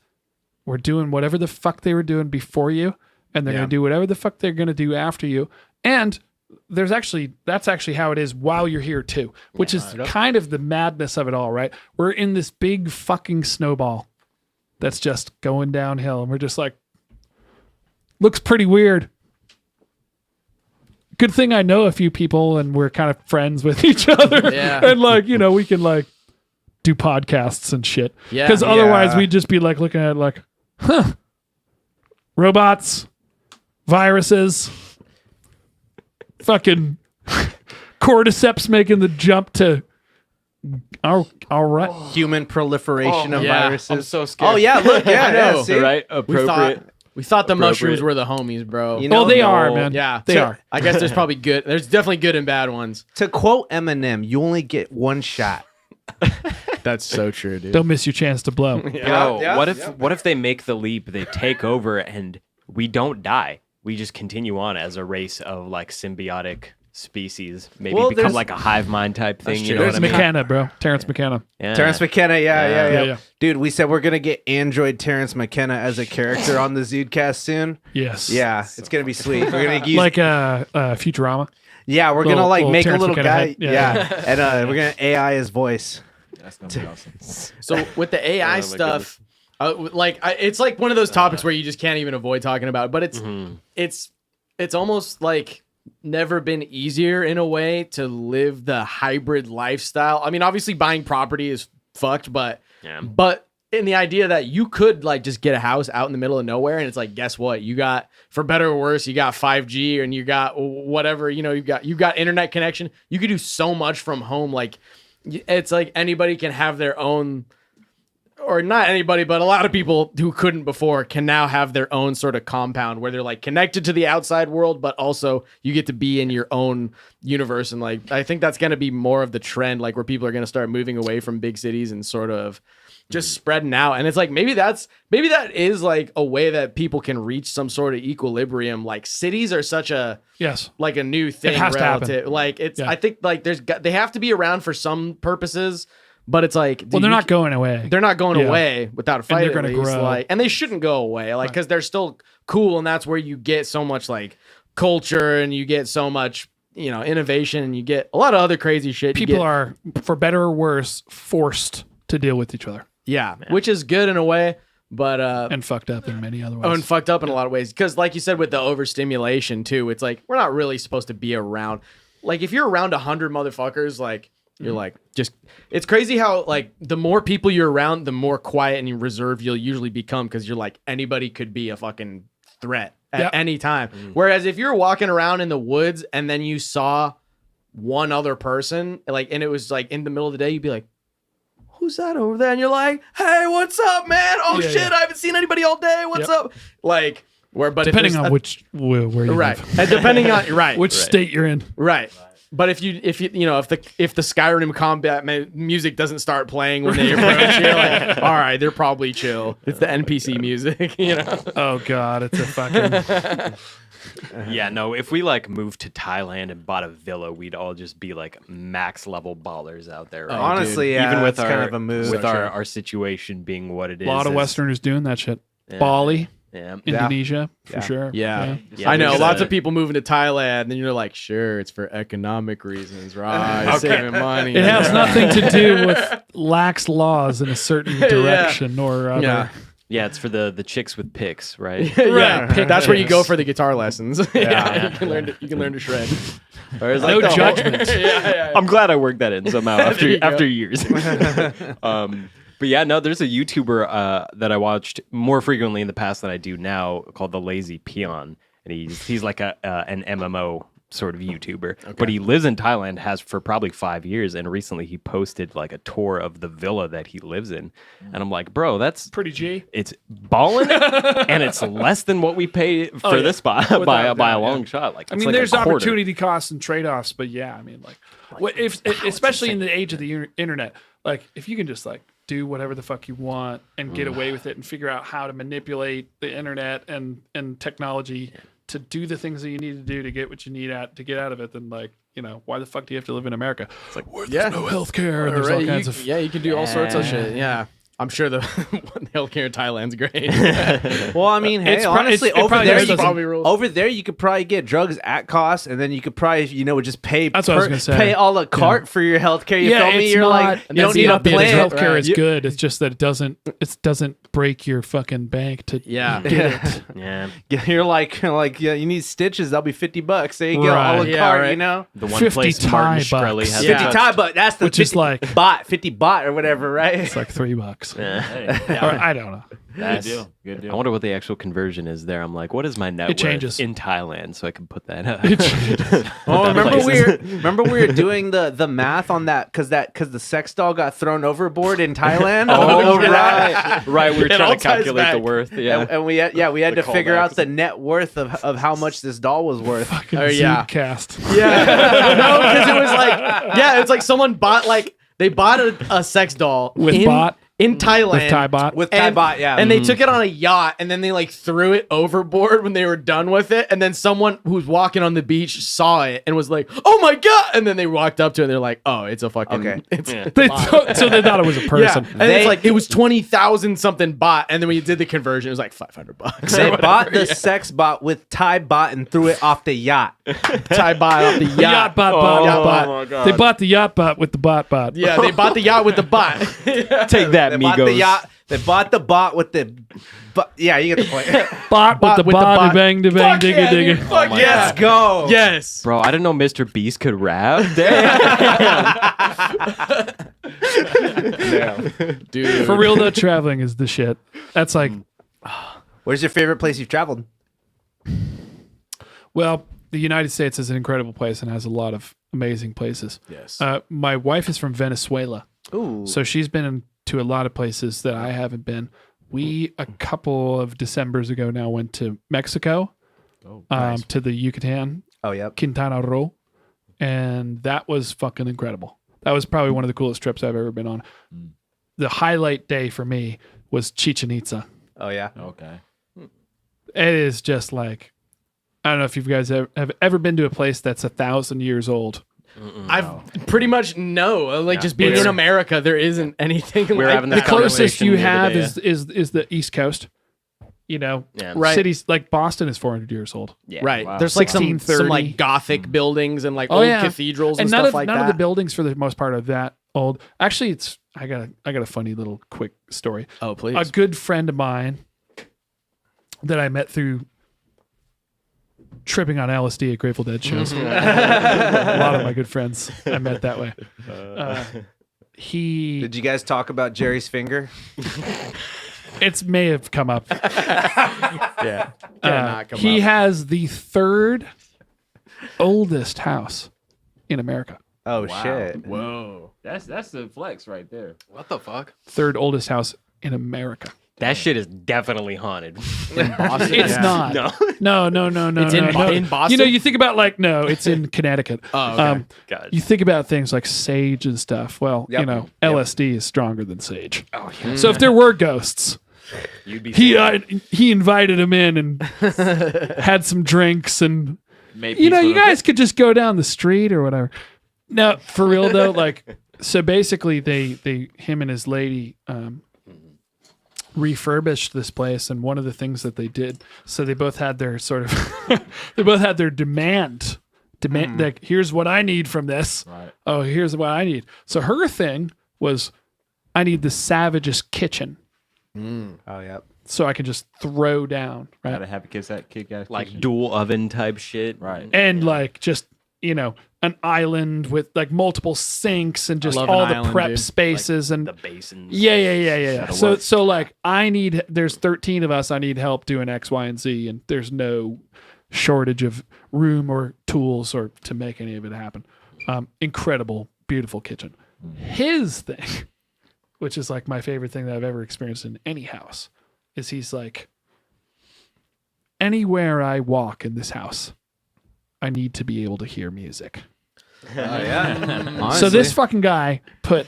were doing whatever the fuck they were doing before you, and they're Yeah. gonna do whatever the fuck they're gonna do after you. And that's actually how it is while you're here too, which is kind of the madness of it all, right? We're in this big fucking snowball that's just going downhill, and we're just like, looks pretty weird. Good thing I know a few people and we're kind of friends with each other. Yeah. And like, you know, we can like do podcasts and shit. Yeah. Because otherwise Yeah. we'd just be like looking at it like, huh, robots, viruses, fucking cordyceps making the jump to all right. Human proliferation of yeah. viruses. I'm so scared. Oh yeah, look, yeah, I know. yeah, see? Right? We thought Appropriate. We thought the mushrooms Appropriate. were the homies, bro. You know, they no. are, man. Yeah, They are. I guess there's probably good. There's definitely good and bad ones. To quote Eminem, you only get one shot. That's so true, dude. Don't miss your chance to blow. Yo, yeah, what if they make the leap, they take over, and we don't die? We just continue on as a race of like symbiotic species, maybe Well, become there's- like a hive mind type thing. You true. know There's what I mean? McKenna, bro. Terrence McKenna. Yeah. Terrence McKenna, yeah. Yeah. Dude, we said we're gonna get Android Terrence McKenna as a character on the ZUDECAST soon. Yes. Yeah, it's gonna be sweet. We're gonna use Like Futurama. yeah, we're gonna little- like little make a Terrence little McKenna guy. head. Yeah. Yeah, and we're gonna AI his voice. That's gonna be awesome. So with the AI my stuff, it's like one of those topics where you just can't even avoid talking about it. But it's almost like never been easier in a way to live the hybrid lifestyle. I mean, obviously buying property is fucked, but Yeah. in the idea that you could like just get a house out in the middle of nowhere, and it's like, guess what? You got, for better or worse, you got 5G and you got whatever, you got internet connection. You could do so much from home. Like it's like anybody can have their own, or not anybody, but a lot of people who couldn't before can now have their own sort of compound where they're like connected to the outside world, but also you get to be in your own universe. And like, I think that's going to be more of the trend, like where people are going to start moving away from big cities and sort of just spreading out. And it's like, maybe that is like a way that people can reach some sort of equilibrium. Like cities are such a, Yes. like a new thing has to happen. relative. Like it's, Yeah. I think like they have to be around for some purposes, but it's like, Well, dude, they're you not going away. they're not going Yeah. away without a fight. they're At gonna least. grow. Like, and they shouldn't go away. Like, because they're still cool, and that's where you get so much like culture, and you get so much innovation, and you get a lot of other crazy shit. You People get- are, for better or worse, forced to deal with each other yeah, which is good in a way, but and fucked up in many other ways. oh, and fucked up in a lot of ways. Because, like you said, with the overstimulation too, it's like we're not really supposed to be around. Like, if you're around 100 motherfuckers, like. You're like, just, it's crazy how like the more people you're around, the more quiet and reserved you'll usually become, because you're like, anybody could be a fucking threat at Yep. any time. Whereas if you're walking around in the woods and then you saw one other person, like, and it was like in the middle of the day, you'd be like, who's that over there? And you're like, hey, what's up, man? Oh Yeah, shit, yeah. I haven't seen anybody all day. What's Yep. up? Like, but Depending if on there's where you right, live. and depending on right, Which state you're in. right. But if the Skyrim combat music doesn't start playing when they approach, you're like, all right, they're probably chill. It's the NPC music, Oh God, it's a fucking. Yeah, no, if we like moved to Thailand and bought a villa, we'd all just be like max level ballers out there. Right? Honestly, yeah, even with that's our kind of a move. with So true. our situation being what it is. A lot of it's- Westerners doing that shit. Yeah. Bali, Yeah. Indonesia, for Yeah. sure. Yeah. Yeah, I know there's lots a- of people moving to Thailand, and you're like, sure, it's for economic reasons, right? Saving money. It has nothing to do with lax laws in a certain direction or other. Yeah. Yeah, it's for the chicks with picks, right? Yeah, Pick that's where you picks. go for the guitar lessons. Yeah, you can learn to shred. Whereas, No the whole- judgment. I'm glad I worked that in somehow There you go. after years. But yeah, no, there's a YouTuber that I watched more frequently in the past than I do now called The Lazy Peon, and he's like an MMO sort of YouTuber, but he lives in Thailand, has for probably 5 years, and recently he posted like a tour of the villa that he lives in, and I'm like, bro, that's Pretty G. it's ballin', and it's less than what we pay for yeah. this spot Without by a a doubt, long yeah. shot. Like, I it's mean, like a there's quarter. opportunity costs and trade-offs, but yeah, I mean, especially in the age of the internet, like if you can just like do whatever the fuck you want and get away with it and figure out how to manipulate the internet and technology to do the things that you need to do to get what you need to get out of it, then like, why the fuck do you have to live in America? It's like, where there's no healthcare and there's all kinds of you can do all sorts of shit. Yeah. I'm sure the healthcare in Thailand's great. Well, I mean, hey, It's pro- honestly, it's- it over probably there, doesn't- probably rules. over there, you could probably get drugs at cost, and then you could probably, just pay. That's what I was gonna say. Pay a la carte for your healthcare. You feel me? it's You're not, like, you don't need a plan. Healthcare right? is good. It's just that it doesn't break your fucking bank to Yeah. get it. Yeah, You're like, yeah, you need stitches. That'll be $50. There you go, Right. a la Yeah, carte. right. You know, the one 50 place Thai Martin bucks. Shkreli has Yeah. 50 Yeah. Thai, but that's the Which is 50 like- 50 baht or whatever, right? It's like $3. Hey, Or, I don't know. good deal. Good I deal. wonder what the actual conversion is there. I'm like, what is my net worth changes. in Thailand, so I can put that up. Oh, that remember places. we were doing the math on that because the sex doll got thrown overboard in Thailand. Oh, over that. Right, we were It all trying to ties calculate the back. worth. Yeah. And we had The to figure out callbacks. the net worth of how much this doll was worth. Fucking Oh, yeah. Zudecast. Yeah. No, because it was like, yeah, it's like someone bought they bought a sex doll With bot? in Thailand With Thai bot? With and, Thai bot, yeah. and they took it on a yacht and then they like threw it overboard when they were done with it. And then someone who was walking on the beach saw it and was like, "Oh my god!" And then they walked up to it and they're like, "Oh, it's a fucking Okay. It's Yeah. So they thought it was a yeah." person. And it's like it was 20,000 something bot, and then when you did the conversion, it was like $500. They bought the sex bot with Thai bot and threw it off the yacht. Thai bot off the The yacht. yacht bot Oh, bot. yacht bot. my God. They bought the yacht bot with the bot bot. Yeah, they bought the yacht with the bot. Take that, They bought the Migos. yacht. They bought the bot with the. Yeah, you get the point. Bot with the with the bot. bot. Bang, da bang, Fuck digga, yeah, digga. dude. Fuck my yeah. Let's go. Yes. Bro, I didn't know Mr. Beast could rap. Damn. Dude. For real though, traveling is the shit. That's like, Where's your favorite place you've traveled? well, the United States is an incredible place and has a lot of amazing places. Yes. My wife is from Venezuela, Ooh. so she's been to a lot of places that I haven't been. We a couple of Decembers ago now went to Mexico, to the Yucatan, Oh, yep. Quintana Roo, and that was fucking incredible. That was probably one of the coolest trips I've ever been on. The highlight day for me was Chichen Itza. Oh, yeah. Okay. It is just like, I don't know if you guys have ever been to a place that's 1,000 years old. I've pretty much just being in America, there isn't anything We're like having The that that. closest you conversation the other have day, is the East Coast. You know, Yeah. Right. cities like Boston is 400 years old. Yeah. Right. Wow. There's like some 1630. like Gothic buildings and like Oh, old yeah. cathedrals and, And none stuff of like none that. of the buildings for the most part are that old. Actually, I got a funny little quick story. Oh, please. A good friend of mine that I met through tripping on LSD at Grateful Dead shows. A lot of my good friends I met that way. He Did you guys talk about Jerry's finger? it may have come up. yeah. Cannot come He up. has the third oldest house in America. Oh, Wow. shit. Whoa. That's the flex right there. What the fuck? Third oldest house in America. That shit is definitely haunted. In Boston. It's Yeah. not. No. No. It's no, in no. in Boston. You know, you think about no, it's in Connecticut. Oh, okay. God. You think about things like sage and stuff. Well, Yep. you know, Yep. LSD is stronger than sage. Oh, yeah. So if there were ghosts, You'd be he invited him in and had some drinks and Maybe you know, you guys could just go down the street or whatever. No, for real though, like so basically him and his lady refurbished this place, and one of the things that they did, so they both had their sort of they both had their demand like here's what I need from this. Right. Oh, here's what I need. So her thing was I need the savagest kitchen Oh, yep. so I can just throw down, right? Gotta have a kick ass like kitchen. dual oven type shit. Right. And like just an island with like multiple sinks and just love all an the island, prep dude. spaces and The basins. yeah. Gotta So work. like there's 13 of us. I need help doing X, Y, and Z, and there's no shortage of room or tools or to make any of it happen. Incredible, beautiful kitchen. His thing, which is like my favorite thing that I've ever experienced in any house, is he's like, anywhere I walk in this house, I need to be able to hear music. Oh, yeah. So this fucking guy put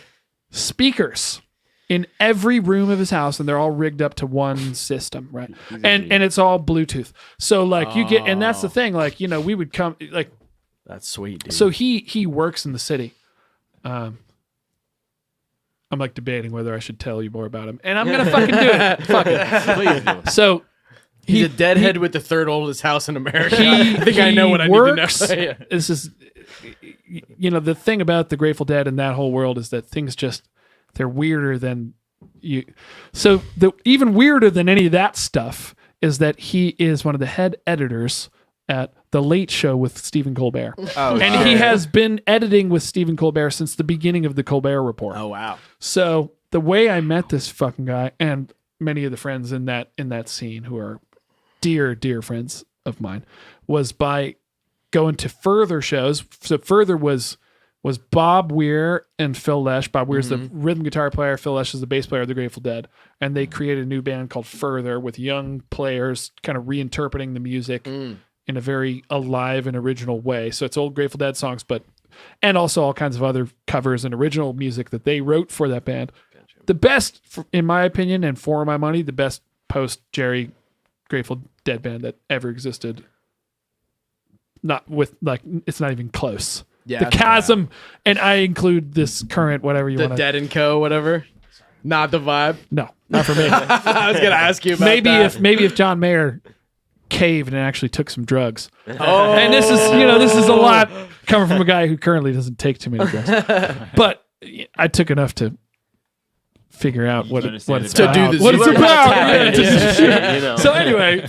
speakers in every room of his house, and they're all rigged up to one system, right? And it's all Bluetooth. So like you get, and that's the thing. Like we would come like That's sweet, dude. so he works in the city. I'm like debating whether I should tell you more about him, and I'm gonna fucking do it. Fuck it. Please do. So he's a deadhead with the third oldest house in America. he, I think I know what I works, need to know. Yeah. This is, the thing about the Grateful Dead and that whole world is that things they're weirder than you. So the even weirder than any of that stuff is that he is one of the head editors at The Late Show with Stephen Colbert. Oh, And he has been editing with Stephen Colbert since the beginning of the Colbert Report. Oh wow. So the way I met this fucking guy and many of the friends in that scene who are dear, dear friends of mine was by going to Further shows. So Further was was Bob Weir and Phil Lesh. Bob Weir's the rhythm guitar player. Phil Lesh is the bass player of the Grateful Dead. And they created a new band called Further with young players kind of reinterpreting the music in a very alive and original way. So it's old Grateful Dead songs, and also all kinds of other covers and original music that they wrote for that band. Gotcha. The best, in my opinion, and for my money, the best post-Jerry Grateful Dead band that ever existed. Not with, like, it's not even close. Yeah, the chasm, and I include this current, whatever you want to. The Dead and Co, whatever. Not the vibe. No, not for me. I was gonna ask you about maybe if John Mayer caved and actually took some drugs. Oh, And this is a lot coming from a guy who currently doesn't take too many drugs. But I took enough to figure out what it's To about. do this. What it's You learn how to about. tap Yeah, in. So anyway,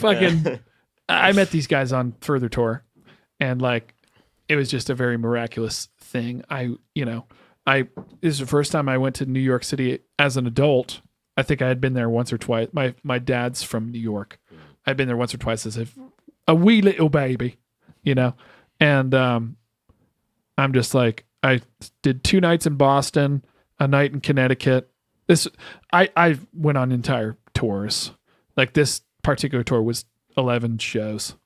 I met these guys on Further tour, and like, it was just a very miraculous thing. This is the first time I went to New York City as an adult. I think I had been there once or twice. My dad's from New York. I'd been there once or twice as a wee little baby, and I'm just like, I did 2 nights in Boston, a night in Connecticut. I went on entire tours. Like, this particular tour was 11 shows.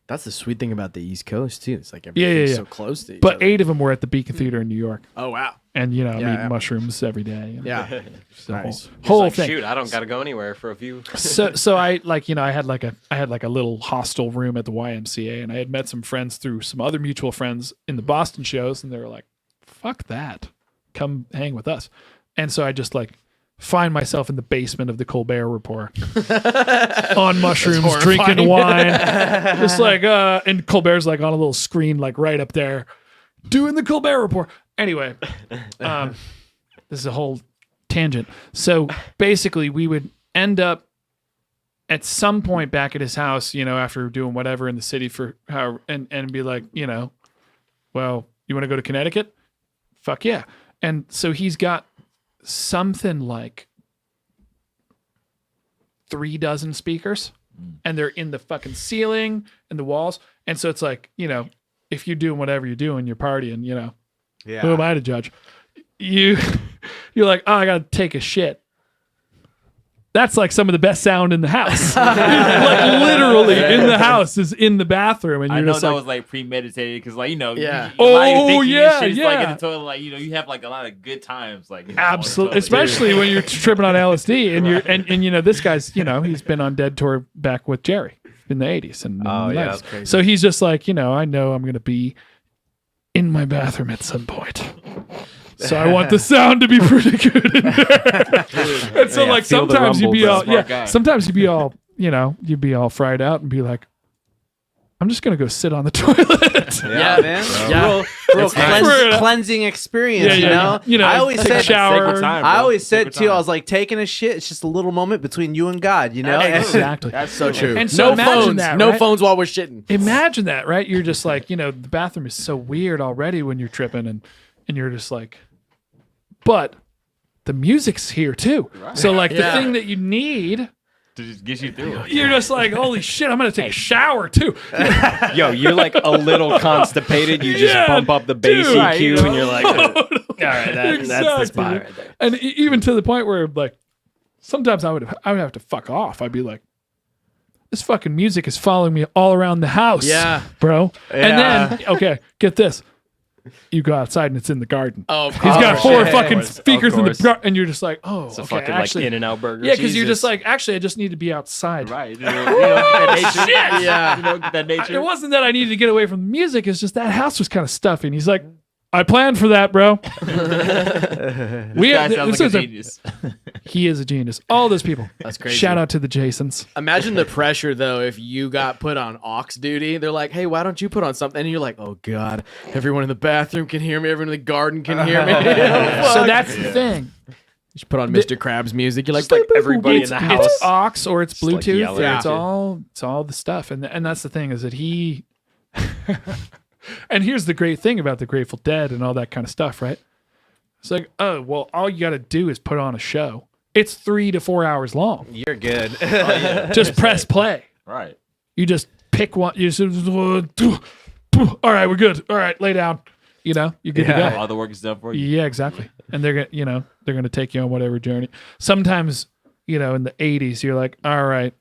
That's the sweet thing about the East Coast too. It's like Yeah. everything's so close to each But other. 8 of them were at the Beacon Theater in New York. Oh wow. And I'm eating yeah. mushrooms every day. Yeah. The Nice. whole Like, thing. shoot, I don't got to go anywhere for a few. So I I had like a little hostel room at the YMCA, and I had met some friends through some other mutual friends in the Boston shows, and they were like, "Fuck that, come hang with us." And so I just find myself in the basement of the Colbert Report on mushrooms, drinking wine, just and Colbert's on a little screen right up there, doing the Colbert Report. Anyway, this is a whole tangent. So basically, we would end up at some point back at his house, after doing whatever in the city for how, and be like, well, you want to go to Connecticut? Fuck yeah. And so he's got something like 36 speakers, and they're in the fucking ceiling and the walls. And so it's if you're doing whatever you're doing, you're partying, who am I to judge? You're like, oh, I gotta take a shit. That's some of the best sound in the house. Literally in the house is in the bathroom, and you're I know just that was premeditated because Yeah. in the toilet, you have a lot of good times absolutely, especially when you're tripping on LSD, and you're and this guy's he's been on Dead tour back with Jerry in the 80s, and that's crazy. So he's just I know I'm gonna be in my bathroom at some point. So I want the sound to be pretty good in there. And so feel the sometimes you'd be all rumble, bro. sometimes you'd be all you'd be all fried out and be like, I'm just gonna go sit on the toilet. Yeah, man. Yeah. Real cleansing experience, I always take a said shower. I always said too, I was like, taking a shit, it's just a little moment between you and God, Exactly. That's so true. And so no imagine phones. that, No right? phones while we're shitting. Imagine that, right? You're just the bathroom is so weird already when you're tripping, and you're just but the music's here too. Right. So the thing that you need to just get you through it. You're just holy shit, I'm gonna take a shower too. Yo, you're a little constipated. You just bump up the bass dude, EQ, and you're like, all right, that's the Exactly. spot right there. And even to the point where sometimes I would have to fuck off. I'd be like, this fucking music is following me all around the house. Yeah. Bro. Yeah. And then, okay, get this. You go outside and it's in the garden. Oh, of He's got course. 4 fucking speakers in the course. garden, and you're just oh, It's a okay, fucking actually, In-N-Out burger. yeah, because you're Jesus. just actually, I just need to be outside. Right. Get that nature. Shit. Yeah. Get that nature. It wasn't that I needed to get away from the music. It's just that house was kind of stuffy. And he's like, I planned for that, bro. This guy sounds like a genius. He is a genius. All those people. That's crazy. Shout out to the Jasons. Imagine the pressure though if you got put on aux duty. They're like, "Hey, why don't you put on something?" And you're like, "Oh God, everyone in the bathroom can hear me. Everyone in the garden can hear me." So that's the thing. You should put on Mr. Krabs music. You're like, everybody in It's the house. It's aux or it's Just, Bluetooth. yelling at It's you. all the stuff. And that's the thing is that he. And here's the great thing about the Grateful Dead and all that kind of stuff, right? It's oh well, all you got to do is put on a show. It's 3 to 4 hours long. You're good. Just press play. Right. You just pick one. You just, all right, we're good. All right, lay down. You know, you're good to Yeah. go. All the work is done for you. Yeah, exactly. And they're gonna take you on whatever journey. Sometimes, in the 80s, you're like, all right,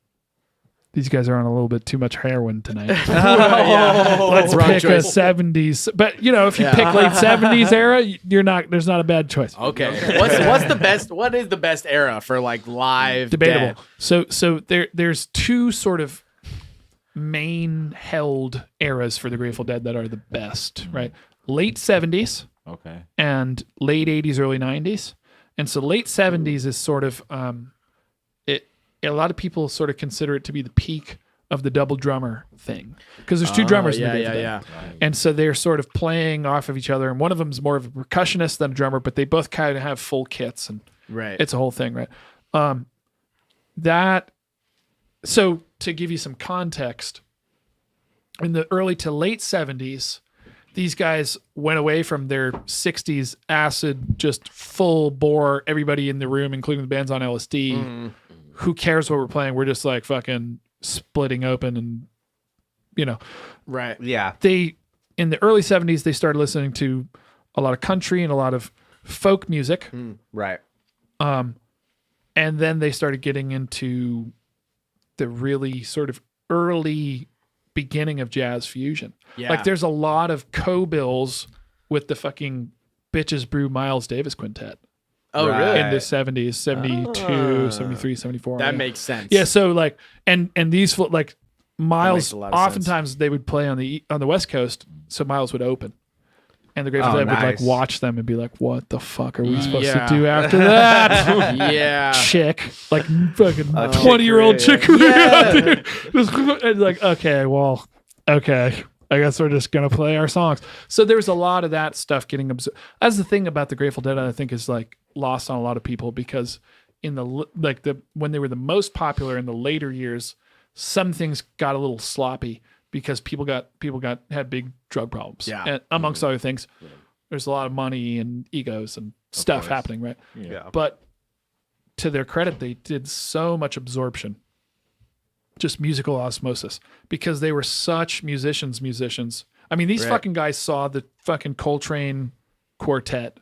these guys are on a little bit too much heroin tonight. Let's Wrong pick choice. a 70s. But if you pick late 70s era, there's not a bad choice. Okay. What is the best era for like live Debatable. Dead? So there's two sort of main held eras for the Grateful Dead that are the best, right? Late 70s Okay. and late 80s, early 90s. And so late 70s is sort of a lot of people sort of consider it to be the peak of the double drummer thing because there's two drummers in the Grateful Dead. And so they're sort of playing off of each other, and one of them's more of a percussionist than a drummer, but they both kind of have full kits, and Right. it's a whole thing, right? So to give you some context, in the early to late 70s, these guys went away from their 60s acid, just full bore, everybody in the room, including the bands on LSD. Who cares what we're playing? We're just like fucking splitting open and, Right. Yeah. in the early 70s, they started listening to a lot of country and a lot of folk music. Right. And then they started getting into the really sort of early beginning of jazz fusion. Yeah. Like there's a lot of co-bills with the fucking Bitches Brew Miles Davis Quintet Oh, Right. really? in the 70s, 72, 73, 74. That yeah. makes sense. Yeah, so like and these like Miles makes a lot of oftentimes they would play on the West Coast, so Miles would open. And the Grateful Oh, Dead would like nice. watch them and be like, "What the fuck are we supposed Yeah. to do after that?" Yeah. Chick, like fucking A 20-year-old chicory, chick. Yeah. And like, okay, I guess we're just gonna play our songs. So there's a lot of that stuff getting absorbed. That's the thing about the Grateful Dead, I think, is like lost on a lot of people because in when they were the most popular in the later years, some things got a little sloppy because people had big drug problems. Yeah. And amongst other things, there's a lot of money and egos and stuff course. happening, right? Yeah. But to their credit, they did so much absorption, just musical osmosis, because they were such musicians. I mean, these Right. fucking guys saw the fucking Coltrane quartet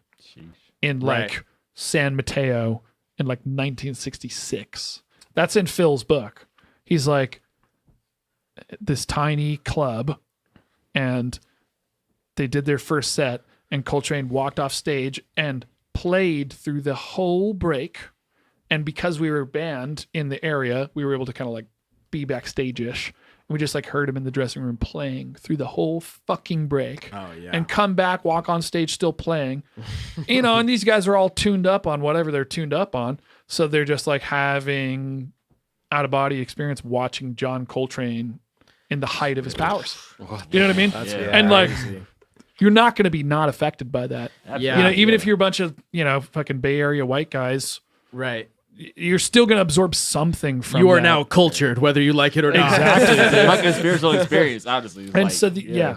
in like Right. San Mateo in like 1966. That's in Phil's book. He's like this tiny club, and they did their first set, and Coltrane walked off stage and played through the whole break. And because we were a band in the area, we were able to kind of like be backstage-ish. And we just like heard him in the dressing room playing through the whole fucking break. Oh, yeah. And come back, walk on stage still playing. And these guys are all tuned up on whatever they're tuned up on. So they're just like having out-of-body experience watching John Coltrane in the height of his powers. You know what I mean? That's And like, you're not going to be not affected by that. Yeah. Even if you're a bunch of, fucking Bay Area white guys, Right. you're still going to absorb something from You are that. now cultured, whether you like it or not. Exactly. It's like a spiritual experience, honestly. It's And like, so,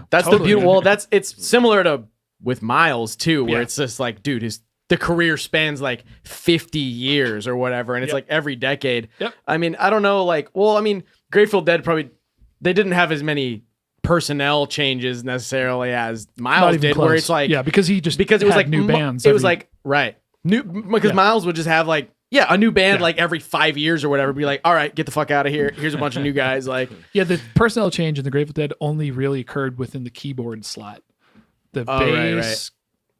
That's totally. the beautiful. Well, it's similar to with Miles too, where Yeah. it's just like, dude, the career spans like 50 years or whatever, and it's Yep. like every decade. Yep. I mean, I don't know, Grateful Dead they didn't have as many personnel changes necessarily as Not Miles even did, close. where it's like because he because it was had like new bands. It was every- like right new because Yeah. Miles would just have like a new band Yeah. like every 5 years or whatever. Be like, all right, get the fuck out of here. Here's a bunch of new guys. Like, the personnel change in the Grateful Dead only really occurred within the keyboard slot. The bass,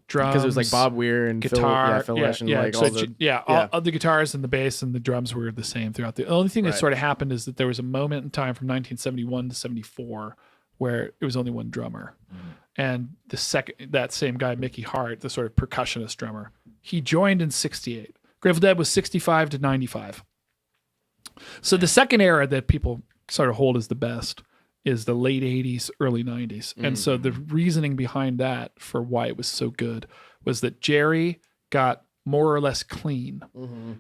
drums, because it was like Bob Weir and guitar, Phil Lesh and like so all the all the guitars and the bass and the drums were the same throughout. The only thing that Right. sort of happened is that there was a moment in time from 1971 to 74 where it was only one drummer, and that same guy Mickey Hart, the sort of percussionist drummer, he joined in 68. Grateful Dead was 65 to 95. So the second era that people sort of hold as the best is the late 80s, early 90s. And so the reasoning behind that for why it was so good was that Jerry got more or less clean.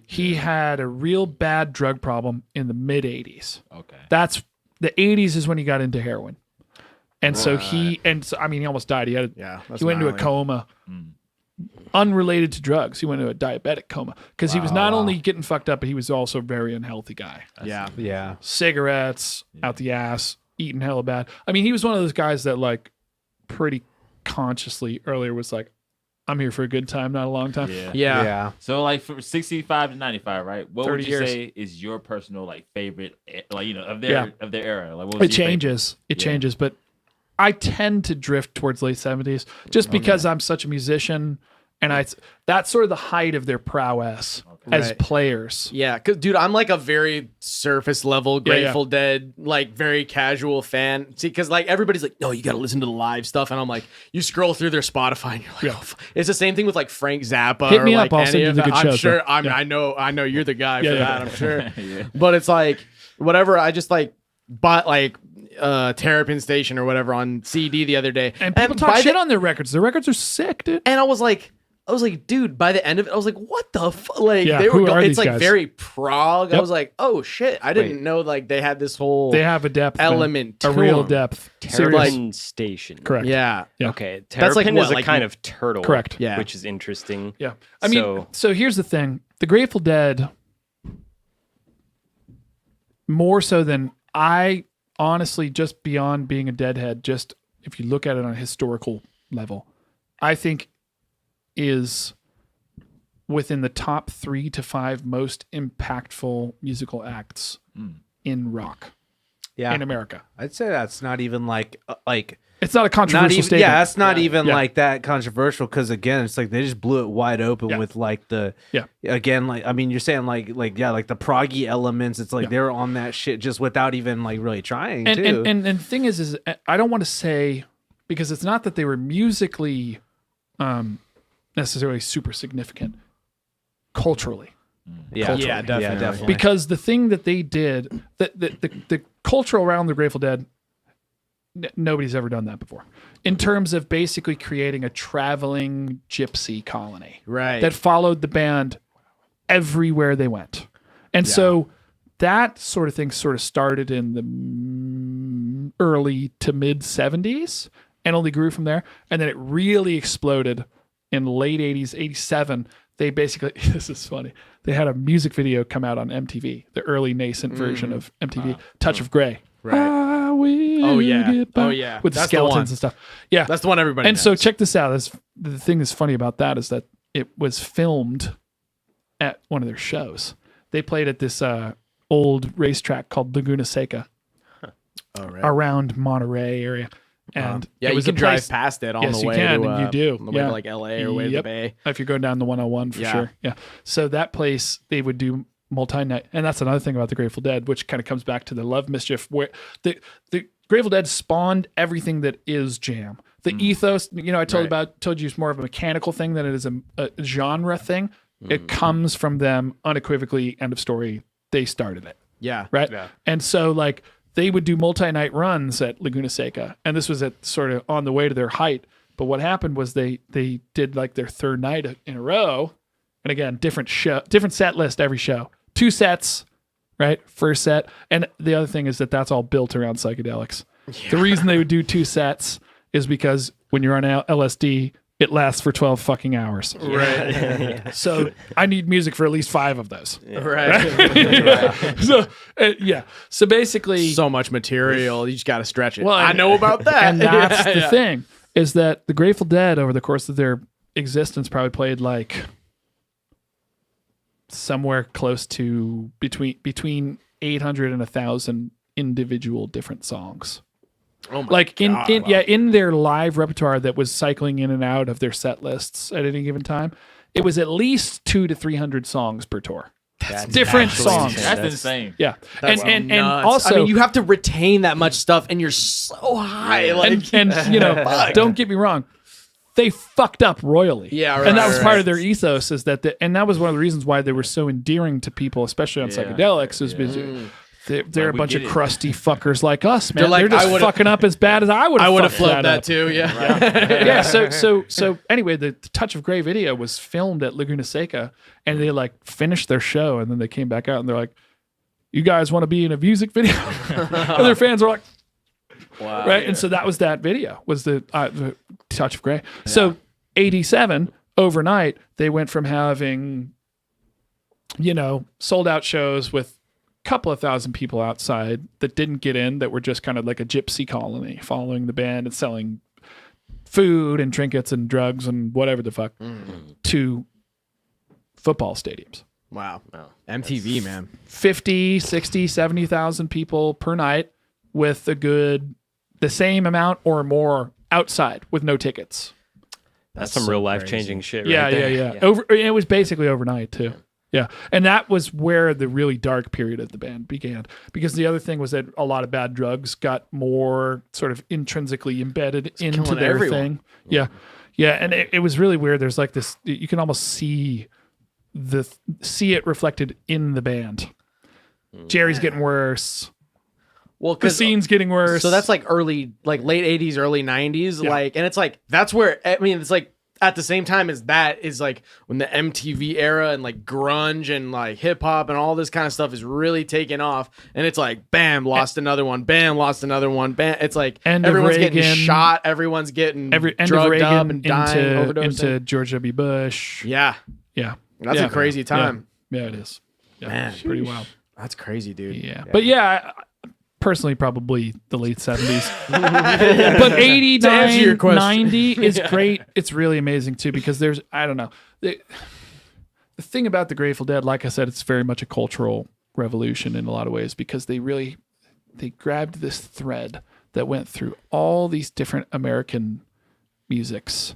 He had a real bad drug problem in the mid 80s. Okay. That's the 80s is when he got into heroin. And so he almost died. He went into a coma. Unrelated to drugs. He went into a diabetic coma because he was not only getting fucked up, but he was also a very unhealthy guy. Yeah. Cigarettes out the ass, eating hella bad. I mean, he was one of those guys that like pretty consciously earlier was like, I'm here for a good time, not a long time. Yeah. Yeah. So like from 65 to 95, right? What 30 would you years. say is your personal like favorite, like of Yeah. their era? Like what was It your favorite? changes. It Yeah. changes, but I tend to drift towards late 70s just because I'm such a musician, and that's sort of the height of their prowess as Right. players. Yeah, cause dude, I'm like a very surface level Grateful Dead, like very casual fan. See, cause like everybody's like, no, you gotta listen to the live stuff, and I'm like, you scroll through their Spotify, and you're like, oh, it's the same thing with like Frank Zappa. Hit or me like up, I'll any send you of the that. good I'm shows, sure. though. I know you're the guy for Yeah. that. I'm sure. Yeah. But it's like whatever. I just like bought like Terrapin Station or whatever on CD the other day, And people talk by shit the- on their records. Their records are sick, dude. and I was like, dude, by the end of it, I was like, what the fuck? Like, Yeah, they were who are it's these like guys? very prog. I Yep. was like, oh shit, I didn't know like they had this whole They have a depth, man. element a to real them. depth. Terrapin Station. Correct. Yeah. Yeah. Okay. That's like Terrapin what, is a like kind of turtle. Correct. Yeah. Which is interesting. Yeah. I mean, So- so here's the thing. The Grateful Dead, more so than I honestly, just beyond being a Deadhead, just if you look at it on a historical level, I think is within the top 3 to 5 most impactful musical acts in rock Yeah, in America. I'd say that's not even like It's not a not controversial even statement. yeah, that's not even Yeah. like that controversial because again, it's like they just blew it wide open Yeah. with like the Yeah. again like I mean you're saying like the proggy elements. It's like Yeah. they're on that shit just without even like really trying and, too. and the thing is I don't want to say, because it's not that they were musically necessarily super significant culturally, yeah, culturally. Yeah, definitely. because the thing that they did, the culture around the Grateful Dead, nobody's ever done that before, in terms of basically creating a traveling gypsy colony Right. that followed the band everywhere they went. And so that sort of thing sort of started in the early to mid 70s and only grew from there. And then it really exploded in late 80s, 87. They basically, this is funny, they had a music video come out on MTV, the early nascent version of MTV, Touch of Grey. Right. I will Oh, yeah. get by, Oh, yeah. with the That's the skeletons one. and stuff. Yeah. That's the one everybody And so knows. check this out. The thing that's funny about that is that it was filmed at one of their shows. They played at this old racetrack called Laguna Seca around Monterey area. And Yeah, it you was can a place, drive past it on Yes, the you way can, to and you do. on the way Yeah. to like LA or way to the Yep. Bay. If you're going down the 101 for Yeah. sure. Yeah. So that place, they would do multi-night. And that's another thing about the Grateful Dead, which kind of comes back to the Love Mischief, where the Grateful Dead spawned everything that is jam. The ethos, I told you it's more of a mechanical thing than it is a genre thing. It comes from them unequivocally, end of story. They started it. Yeah. Right. Yeah. And so like they would do multi-night runs at Laguna Seca. And this was at sort of on the way to their height. But what happened was they did like their third night in a row. And again, different set list every show. 2 sets, right? First set. And the other thing is that's all built around psychedelics. Yeah. The reason they would do 2 sets is because when you're on LSD, it lasts for 12 fucking hours. Right. So I need music for at least 5 of those. Right. So So basically, So much material. You just got to stretch it. Well, I know about that. and that's the Yeah. thing, is that the Grateful Dead over the course of their existence probably played like somewhere close to between 800 and 1,000 individual different songs. Oh my Like God. in their live repertoire that was cycling in and out of their set lists at any given time, it was at least 200 to 300 songs per tour. Different songs. That's insane. Yeah, That's and nuts. also, I mean, you have to retain that much stuff, and you're so high. Like, and don't get me wrong, they fucked up royally. Yeah, right, and that was right, part right. of their ethos, is that and that was one of the reasons why they were so endearing to people, especially on psychedelics, is because they're a bunch of crusty fuckers like us, man. They're like, They're I just would've- fucking up as bad as I would. I would have fucked flipped that up. too. Yeah. Yeah. So anyway, the Touch of Grey video was filmed at Laguna Seca, and they like finished their show, and then they came back out, and they're like, "You guys want to be in a music video?" And their fans were like, Wow. right? And so that was that video, was the Touch of Grey. So 87 overnight, they went from having, sold out shows with a couple of thousand people outside that didn't get in, that were just kind of like a gypsy colony following the band and selling food and trinkets and drugs and whatever the fuck to football stadiums. Wow. MTV, man. 50, 60, 70,000 people per night with the same amount or more outside with no tickets. That's some real life changing shit. Right Yeah, there. yeah. It was basically overnight too. Yeah. And that was where the really dark period of the band began. Because the other thing was that a lot of bad drugs got more sort of intrinsically embedded into killing their everyone. thing. Yeah. Yeah. And it was really weird. There's like this, you can almost see it reflected in the band. Jerry's getting worse. Well, The scene's getting worse. So that's like late 80s, early 90s. Yeah. Like, and it's like, that's where, I mean, it's like, at the same time as that is like when the MTV era and like grunge and like hip hop and all this kind of stuff is really taking off. And it's like, bam, lost another one. Bam, lost another one. Bam. It's like End of everyone's getting Reagan. shot. Everyone's getting end of drugged Reagan up and dying, overdosing. into George W. Bush. Yeah. Yeah. That's a crazy time. Yeah, it is. Yeah, Man. pretty wild. That's crazy, dude. Yeah. But yeah, personally, probably the late 70s. But 89, To answer your question. 90 is great. It's really amazing too because there's, I don't know. The thing about the Grateful Dead, like I said, it's very much a cultural revolution in a lot of ways because they grabbed this thread that went through all these different American musics,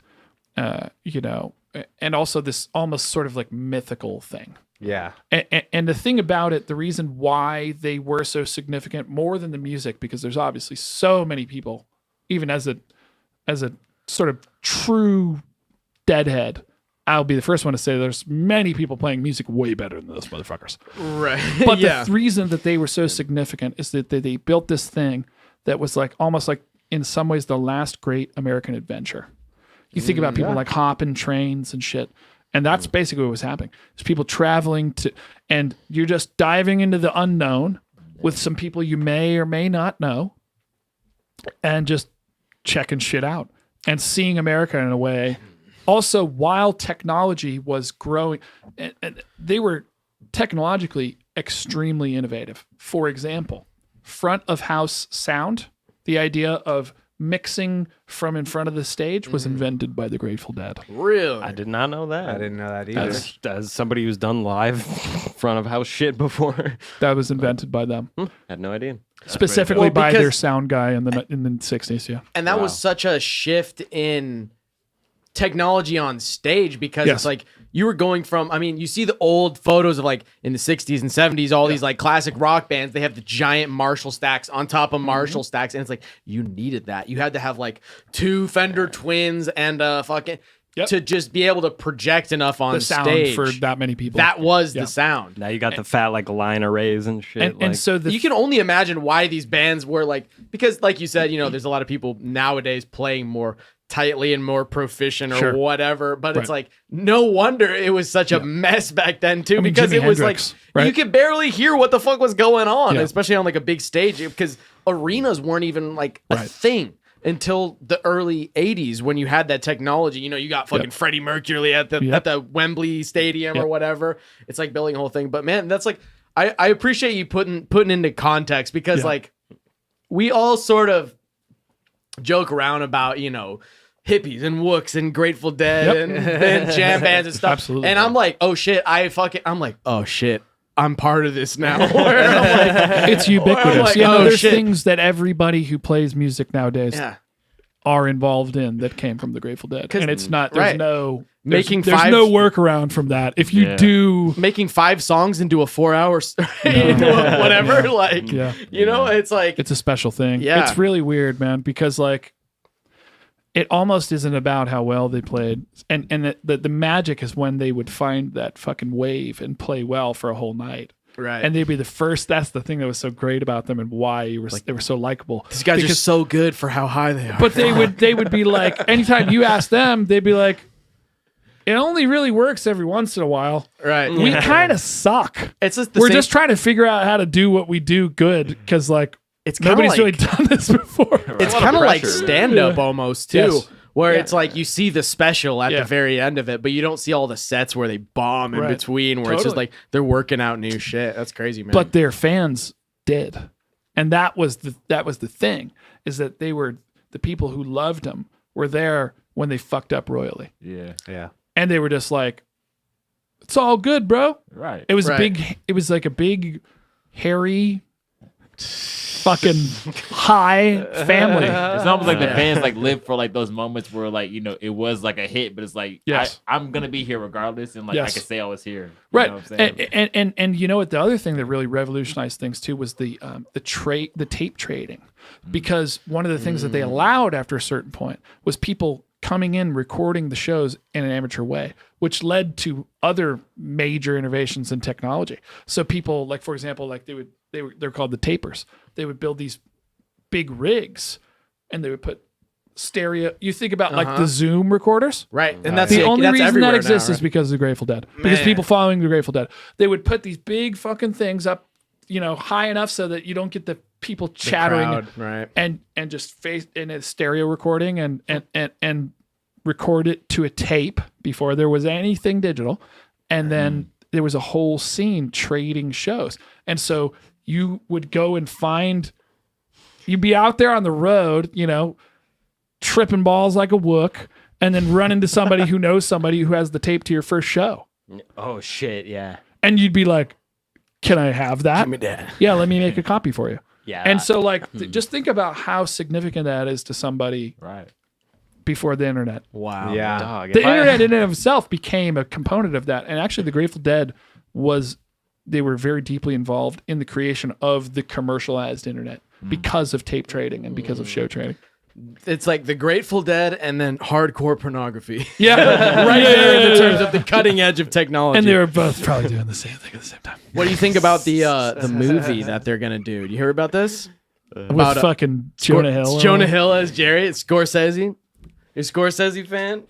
and also this almost sort of like mythical thing. Yeah. And the thing about it, the reason why they were so significant more than the music, because there's obviously so many people, even as a sort of true Deadhead, I'll be the first one to say there's many people playing music way better than those motherfuckers. Right. But yeah. the reason that they were so significant is that they built this thing that was like almost like in some ways the last great American adventure. You think about people like hopping trains and shit. And that's basically what was happening. There's people traveling and you're just diving into the unknown with some people you may or may not know and just checking shit out and seeing America in a way. Also, while technology was growing, and they were technologically extremely innovative. For example, front of house sound, the idea of mixing from in front of the stage was invented by the Grateful Dead. Really? I did not know that. I didn't know that either. As somebody who's done live front of house shit before, That was invented by them, had no idea. specifically Well, by their because- sound guy in the 60s. Yeah, And that was such a shift in technology on stage because Yes. it's like you were going from, I mean, you see the old photos of like in the 60s and 70s, all these like classic rock bands, they have the giant Marshall stacks on top of Marshall stacks. And it's like, you needed that. You had to have like 2 Fender Twins and fucking to just be able to project enough on the sound stage. for that many people. That was Yeah. the sound. Now you got the fat like line arrays and shit. and so the You can only imagine why these bands were like, because like you said, there's a lot of people nowadays playing more tightly and more proficient or Sure. whatever, but it's Right. like no wonder it was such a mess back then too, I mean, because Jimi it was Hendrix, like right? you could barely hear what the fuck was going on, Yeah. especially on like a big stage, because arenas weren't even like a Right. thing until the early 80s when you had that technology. You got fucking Freddie Mercury at the Wembley Stadium or whatever. It's like building a whole thing. But man, that's like I appreciate you putting into context, because like we all sort of joke around about, hippies and wooks and Grateful Dead and jam bands and stuff. Absolutely. And I'm like, oh shit, oh shit, I'm part of this now. Where I'm like, it's ubiquitous. like, There's shit. things that everybody who plays music nowadays yeah. are involved in that came from the Grateful Dead, and it's not. There's right. no Making there's five- no workaround from that. If you do, Making 5 songs into a 4-hour whatever, like, Yeah. it's like, it's a special thing. Yeah. It's really weird, man, because like it almost isn't about how well they played, and the magic is when they would find that fucking wave and play well for a whole night. right. And they'd be the first. That's the thing that was so great about them, and why they were so likable. these guys are Because- so good for how high they are. But they would be like, anytime you ask them, they'd be like, it only really works every once in a while. right. We kind of suck. It's just the We're same, just trying to figure out how to do what we do good, because like it's kinda nobody's like, really done this before. it's lot of kind of like pressure. stand up almost too. Yes. Where Yeah. it's like you see the special at Yeah. the very end of it, but you don't see all the sets where they bomb in Right. between, where it's just Totally. like they're working out new shit. That's crazy, man. But their fans did, and that was the thing, is that they were the people who loved them were there when they fucked up royally. Yeah. Yeah. And they were just like, it's all good, bro. Right. It was Right. it was like a big, hairy, fucking high family. It's almost like the fans like live for like those moments where like, you know, it was like a hit, but it's like, Yes. I'm gonna be here regardless, and like Yes. I can say I was here. You Right. know what I'm saying? And you know what? The other thing that really revolutionized things too was the tape trading, because one of the things that they allowed after a certain point was people coming in recording the shows in an amateur way, which led to other major innovations in technology. So people, like for example, like they're called the tapers. They would build these big rigs, and they would put stereo. You think about like the Zoom recorders. Right. And that's The only that's reason that everywhere exists now, is because of the Grateful Dead. Because Man. people following the Grateful Dead. They would put these big fucking things up, you know, high enough so that you don't get the people chattering crowd, right. and just face in a stereo recording and record it to a tape before there was anything digital. And then there was a whole scene trading shows. And so you would go and you'd be out there on the road, you know, tripping balls like a wook, and then run into somebody who knows somebody who has the tape to your first show. Oh shit, yeah. And you'd be like, can I have that? Give me that. Yeah, let me make a copy for you. Yeah. And so like, just think about how significant that is to somebody Right. before the internet. Wow. Yeah. Dog, The if I- internet in and of itself became a component of that. And actually the Grateful Dead they were very deeply involved in the creation of the commercialized internet because of tape trading and because of show trading. It's like the Grateful Dead and then hardcore pornography. Yeah. Right there in the terms of the cutting edge of technology. And they were both probably doing the same thing at the same time. What do you think about the movie that they're gonna do? Do you hear about this? With fucking Jonah Hill. It's Jonah Hill as Jerry. It's Scorsese. You're a Scorsese fan?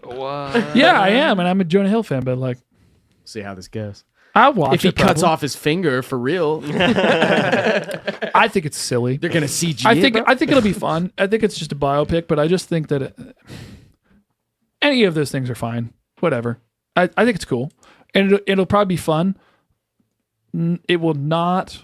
Yeah, I am. And I'm a Jonah Hill fan, but like, See how this goes. I'll watch If he it. cuts probably. off his finger for real, I think it's silly. they're gonna CG. I it, think bro? I think it'll be fun. I think it's just a biopic, but I just think that any of those things are fine. Whatever. I think it's cool, and it'll probably be fun. It will not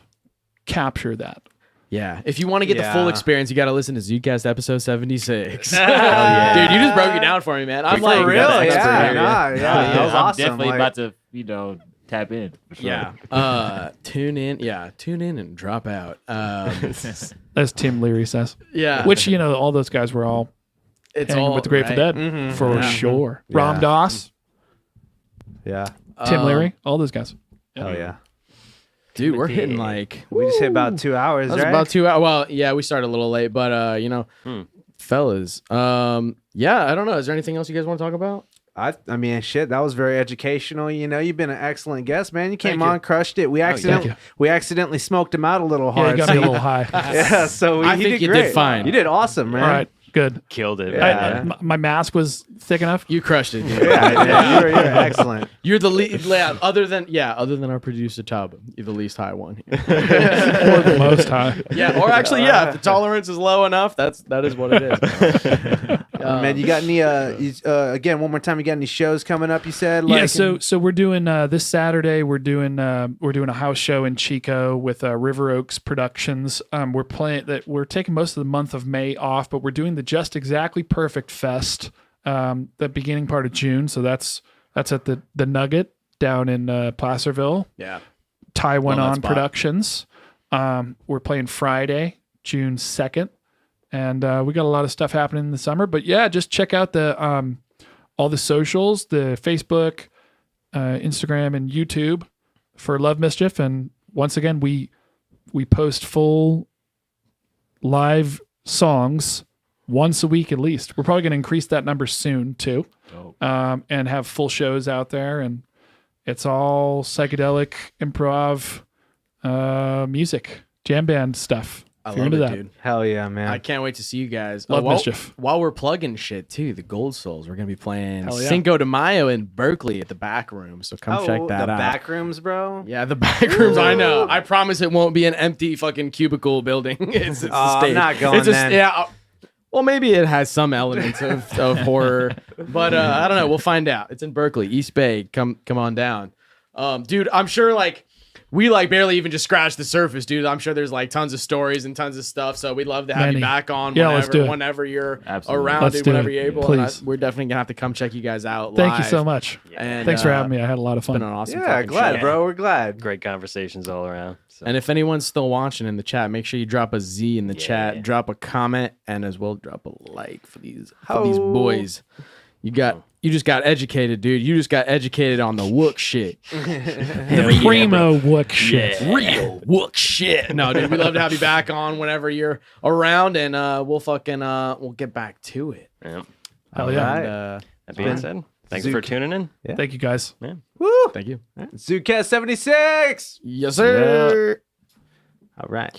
capture that. Yeah. If you want to get the full Yeah. experience, you got to listen to ZUDECAST episode 76. yeah. Dude, you just broke it down for me, man. I'm For like, real, that's yeah, expert here. nah, yeah, that was I'm awesome. definitely like- about to, you know, tap in. For sure. Yeah. Tune in. Yeah. Tune in and drop out. As Tim Leary says. Yeah. Which, you know, all those guys were all it's hanging all with the Grateful right. Dead for Yeah. sure. Yeah. Ram Dass, Yeah. Tim Leary, all those guys. Oh yeah. Dude, we're hitting like We just hit about 2 hours, That's right? about 2 hours. Well, yeah, we started a little late, but you know, fellas. Yeah, I don't know. Is there anything else you guys want to talk about? I mean, shit, that was very educational. You know, you've been an excellent guest, man. You came Thank you. on, crushed it. We accidentally smoked him out a little Yeah, hard. you got so me a little high. yeah, so I he think did you great. did fine. You did awesome, man. All right, good. Killed it. Yeah. My mask was thick enough. You crushed it, dude. Yeah, you're excellent. You're the lead. Yeah, other than our producer Tub, you're the least high one. Here. Or the most high. Yeah, or actually, yeah, if the tolerance is low enough, that is what it is. Man, you got any? Again, one more time. You got any shows coming up? You said. Yeah, so we're doing this Saturday. We're doing a house show in Chico with River Oaks Productions. We're taking most of the month of May off, but we're doing the Just Exactly Perfect Fest the beginning part of June. So that's at the Nugget down in Placerville. Yeah. Taiwan Love that on spot. Productions. We're playing Friday, June 2nd. And we got a lot of stuff happening in the summer. But yeah, just check out the all the socials, the Facebook, Instagram, and YouTube for Love Mischief. And once again, we post full live songs once a week at least. We're probably going to increase that number soon too, and have full shows out there. And it's all psychedelic improv music, jam band stuff. I If you're love into it, that. dude. Hell yeah, man. I can't wait to see you guys. Love while, Mischief. While we're plugging shit too, the Gold Souls, we're gonna be playing Hell yeah. Cinco de Mayo in Berkeley at the Back Room. So come check that the out. back rooms, bro. Yeah, the back rooms. I know. I promise it won't be an empty fucking cubicle building. it's Oh, the I'm stage. not going It's just, then. yeah. Well, maybe it has some elements of horror, but I don't know. We'll find out. It's in Berkeley, East Bay. Come on down, dude. I'm sure like we like barely even just scratched the surface, dude. I'm sure there's like tons of stories and tons of stuff. So we'd love to have Many. you back on Yeah, let's do it. whenever you're Absolutely. around, Let's dude, do whenever it. you're able. And Please. we're definitely gonna have to come check you guys out. Thank you live. so much. And, Thanks for having me. I had a lot of It's been an fun. awesome. Yeah, fucking glad, show. bro. We're glad. Great conversations all around. So. And if anyone's still watching in the chat, make sure you drop a Z in the Yeah. chat, drop a comment, and as well drop a like for these Ho. boys. You just got educated, dude. You just got educated on the wook shit. The primo wook shit. Real wook shit. No, dude, we'd love to have you back on whenever you're around, and we'll get back to it. Yeah. Hell yeah. Alright. That being said, thanks Zook. for tuning in. Thank you guys. Woo! Thank you. ZUDECAST 76. Yes, sir. All right.